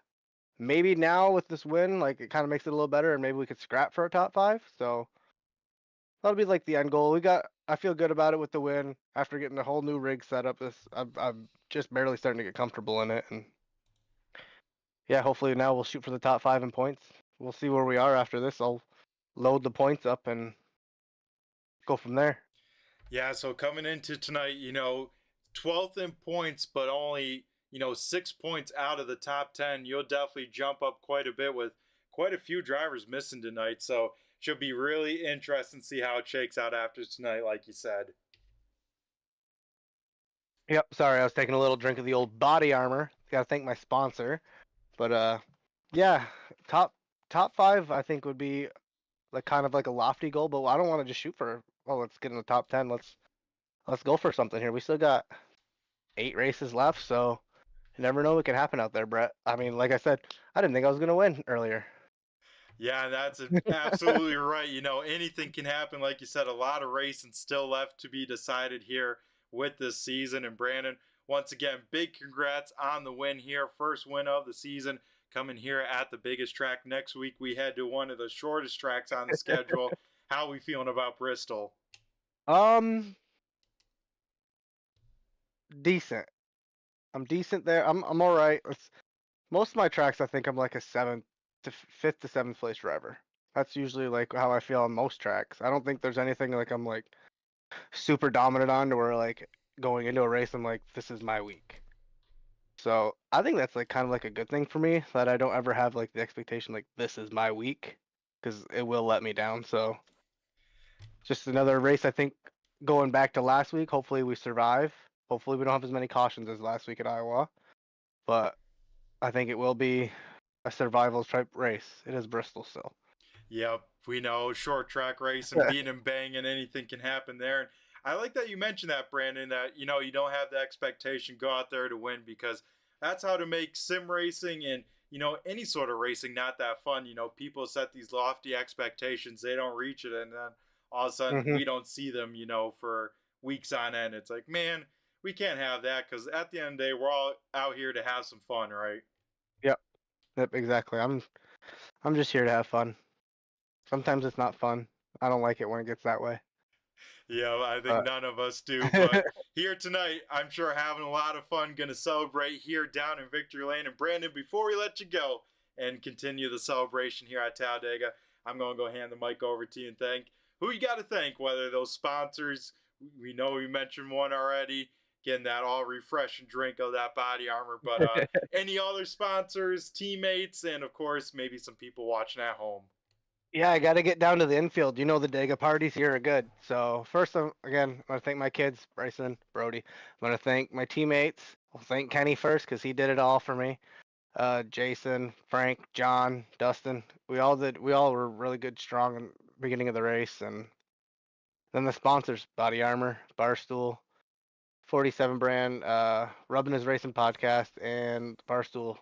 maybe now with this win, like it kind of makes it a little better, and maybe we could scrap for a top 5. So that'll be like the end goal. I feel good about it with the win after getting a whole new rig set up. I'm just barely starting to get comfortable in it, and yeah, hopefully now we'll shoot for the top 5 in points. We'll see where we are after this. I'll load the points up and go from there. Yeah, so coming into tonight, you know, 12th in points, but only, you know, 6 points out of the top 10. You'll definitely jump up quite a bit with quite a few drivers missing tonight. So should be really interesting to see how it shakes out after tonight, like you said. Yep, sorry, I was taking a little drink of the old body armor. Gotta thank my sponsor. But yeah, top 5 I think would be like kind of like a lofty goal, but I don't want to just shoot for, oh, let's get in the top 10. Let's go for something here. We still got 8 races left, so you never know what can happen out there, Brett. I mean, like I said, I didn't think I was gonna win earlier. Yeah, that's absolutely right. You know, anything can happen. Like you said, a lot of racing still left to be decided here with this season. And Brandon, once again, big congrats on the win here. First win of the season coming here at the biggest track. Next week, we head to one of the shortest tracks on the schedule. How are we feeling about Bristol? Decent. I'm decent there. I'm all right. Most of my tracks, I think I'm like a 5th to 7th place driver. That's usually like how I feel on most tracks. I don't think there's anything like I'm like super dominant on to where like going into a race I'm like, this is my week. So I think that's like kind of like a good thing for me, that I don't ever have like the expectation like this is my week, because it will let me down. So just another race. I think going back to last week, hopefully we survive. Hopefully we don't have as many cautions as last week at Iowa, but I think it will be a survival type race. It is Bristol still. Yep, we know short track race and beating and banging, anything can happen there. And I like that you mentioned that, Brandon, that, you know, you don't have the expectation, go out there to win, because that's how to make sim racing and, you know, any sort of racing not that fun. You know, people set these lofty expectations, they don't reach it, and then all of a sudden we don't see them, you know, for weeks on end. It's like, man, we can't have that because at the end of the day, we're all out here to have some fun, right? Yep, exactly. I'm just here to have fun. Sometimes it's not fun. I don't like it when it gets that way. Yeah, I think none of us do. But here tonight, I'm sure having a lot of fun. Going to celebrate here down in Victory Lane. And Brandon, before we let you go and continue the celebration here at Talladega, I'm going to go hand the mic over to you and thank who you got to thank, whether those sponsors, we know we mentioned one already, getting that all refreshing drink of that body armor, but any other sponsors, teammates, and of course, maybe some people watching at home. Yeah, I got to get down to the infield. You know the Dega parties here are good. So first, again, I'm going to thank my kids, Bryson, Brody. I'm going to thank my teammates. I'll thank Kenny first because he did it all for me. Jason, Frank, John, Dustin. We all were really good, strong in the beginning of the race. And then the sponsors, Body Armor, Barstool, 47 brand, Rubbing His Racing Podcast, and Barstool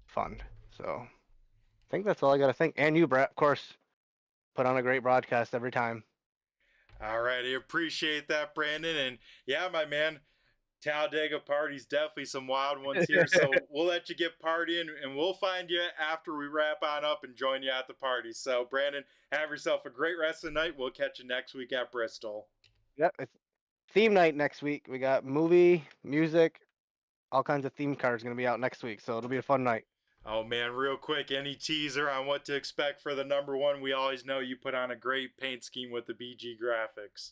Fund. So I think that's all I got to thank. And you, Brett, of course, put on a great broadcast every time. All right, I appreciate that, Brandon. And yeah, my man, Talladega party's definitely some wild ones here. So we'll let you get partying, and we'll find you after we wrap on up and join you at the party. So, Brandon, have yourself a great rest of the night. We'll catch you next week at Bristol. Yep, it's theme night next week. We got movie, music, all kinds of theme cards going to be out next week. So it'll be a fun night. Oh, man, real quick, any teaser on what to expect for the number one? We always know you put on a great paint scheme with the BG graphics.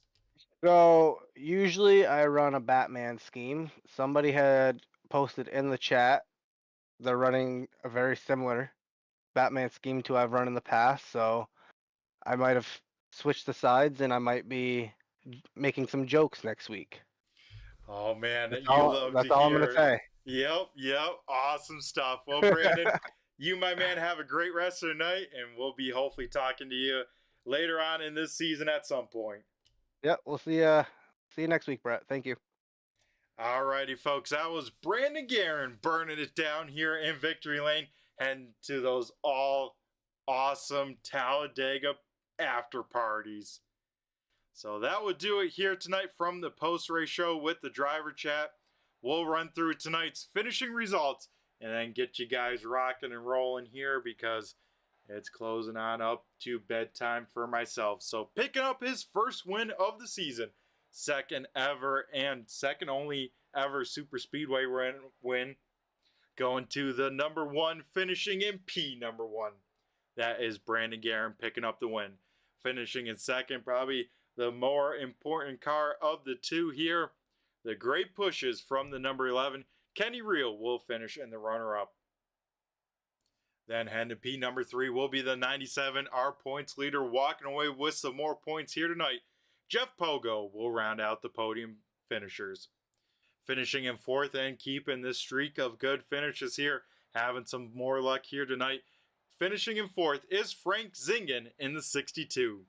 So usually I run a Batman scheme. Somebody had posted in the chat they're running a very similar Batman scheme to I've run in the past. So I might have switched the sides and I might be making some jokes next week. Oh, man, That's you all, love that's to all hear. I'm going to say. Yep, awesome stuff. Well, Brandon, you, my man, have a great rest of the night, and we'll be hopefully talking to you later on in this season at some point. Yep, we'll see you next week, Brett. Thank you. All righty, folks. That was Brandon Guerin burning it down here in Victory Lane, and to those all awesome Talladega after parties. So that would do it here tonight from the post-race show with the driver chat. We'll run through tonight's finishing results and then get you guys rocking and rolling here because it's closing on up to bedtime for myself. So picking up his first win of the season, second ever and second only ever super speedway win, going to the number one, finishing in P number one. That is Brandon Guerin picking up the win. Finishing in second, probably the more important car of the two here. The great pushes from the number 11, Kenny Reel, will finish in the runner-up. Then heading to P number 3 will be the 97, our points leader, walking away with some more points here tonight. Jeff Pogo will round out the podium finishers. Finishing in fourth and keeping this streak of good finishes here, having some more luck here tonight. Finishing in fourth is Frank Zingen in the 62.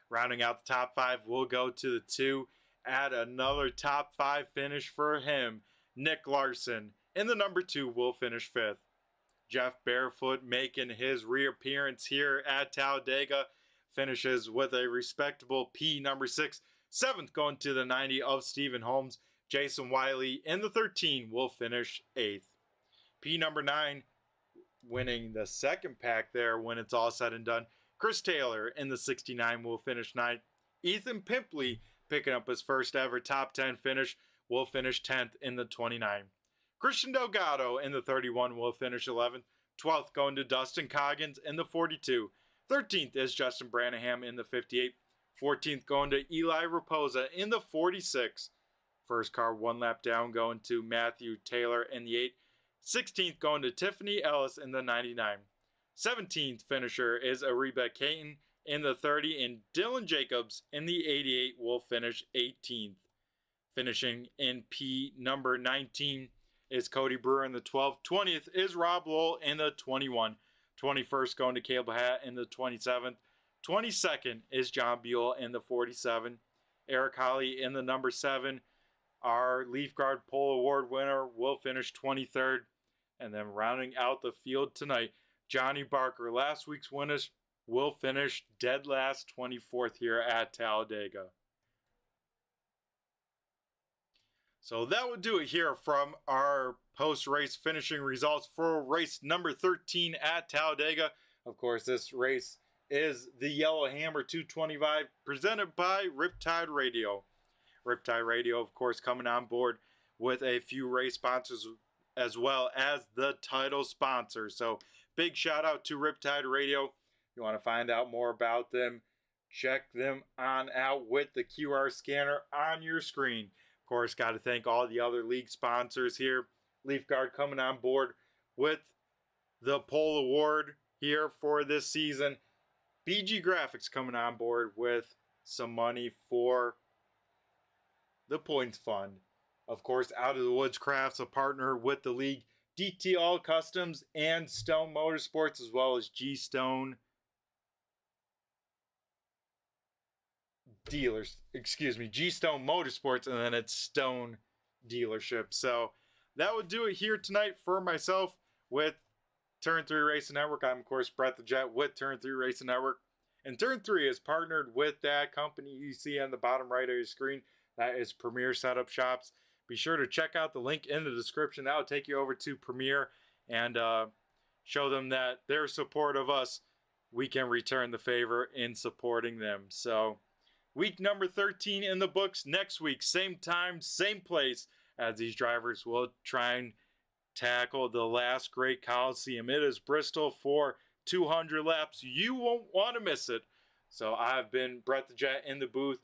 Rounding out the top 5, we'll go to the 2. Add another top 5 finish for him. Nick Larson in the number 2 will finish 5th. Jeff Barefoot making his reappearance here at Talladega finishes with a respectable P number 6. 7th going to the 90 of Stephen Holmes. Jason Wiley in the 13 will finish 8th. P number 9 winning the second pack there when it's all said and done. Chris Taylor in the 69 will finish 9th. Ethan Pimpley picking up his first ever top 10 finish, will finish 10th in the 29. Christian Delgado in the 31 will finish 11th. 12th going to Dustin Coggins in the 42. 13th is Justin Branaham in the 58. 14th going to Eli Raposa in the 46. First car one lap down going to Matthew Taylor in the 8. 16th going to Tiffany Ellis in the 99. 17th finisher is Ariba Caton in the 30, and Dylan Jacobs in the 88 will finish 18th. Finishing in P number 19 is Cody Brewer in the 12. 20th is Rob Lowell in the 21. 21st going to Caleb Hatt in the 27th. 22nd is John Buell in the 47. Eric Holly in the number 7. Our Leaf Guard Pole Award winner will finish 23rd. And then rounding out the field tonight, Johnny Barker, last week's winner, will finish dead last, 24th here at Talladega. So that would do it here from our post-race finishing results for race number 13 at Talladega. Of course, this race is the YellowHammer 225 presented by Riptide Radio. Riptide Radio, of course, coming on board with a few race sponsors as well as the title sponsor. So big shout out to Riptide Radio. If you want to find out more about them, check them on out with the QR scanner on your screen. Of course, got to thank all the other league sponsors here. Leaf Guard coming on board with the pole award here for this season. BG Graphix coming on board with some money for the points fund. Of course, Out of the Woods Crafts, a partner with the league. DTL Customs and Stone Motorsports, as well as GStone Dealers. Excuse me, GStone Motorsports, and then it's Stone Dealership. So that would do it here tonight for myself with Turn 3 Racing Network. I'm, of course, Brett the Jet with Turn 3 Racing Network. And Turn 3 is partnered with that company you see on the bottom right of your screen. That is Premier Setup Shops. Be sure to check out the link in the description. That will take you over to Premier and show them that their support of us, we can return the favor in supporting them. So week number 13 in the books. Next week, same time, same place, as these drivers will try and tackle the last great Coliseum. It is Bristol for 200 laps. You won't want to miss it. So I've been Brett the Jet in the booth.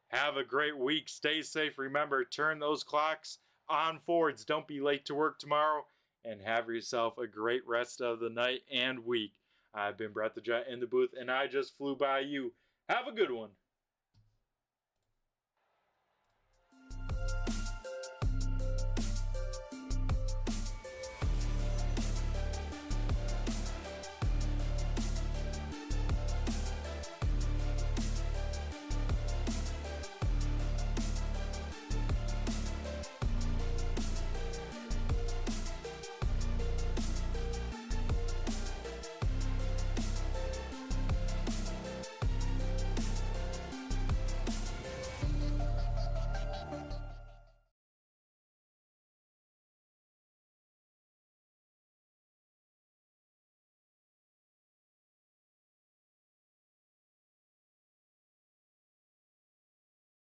Have a great week. Stay safe. Remember, turn those clocks on forwards. Don't be late to work tomorrow. And have yourself a great rest of the night and week. I've been Brett the Jet in the booth, and I just flew by you. Have a good one.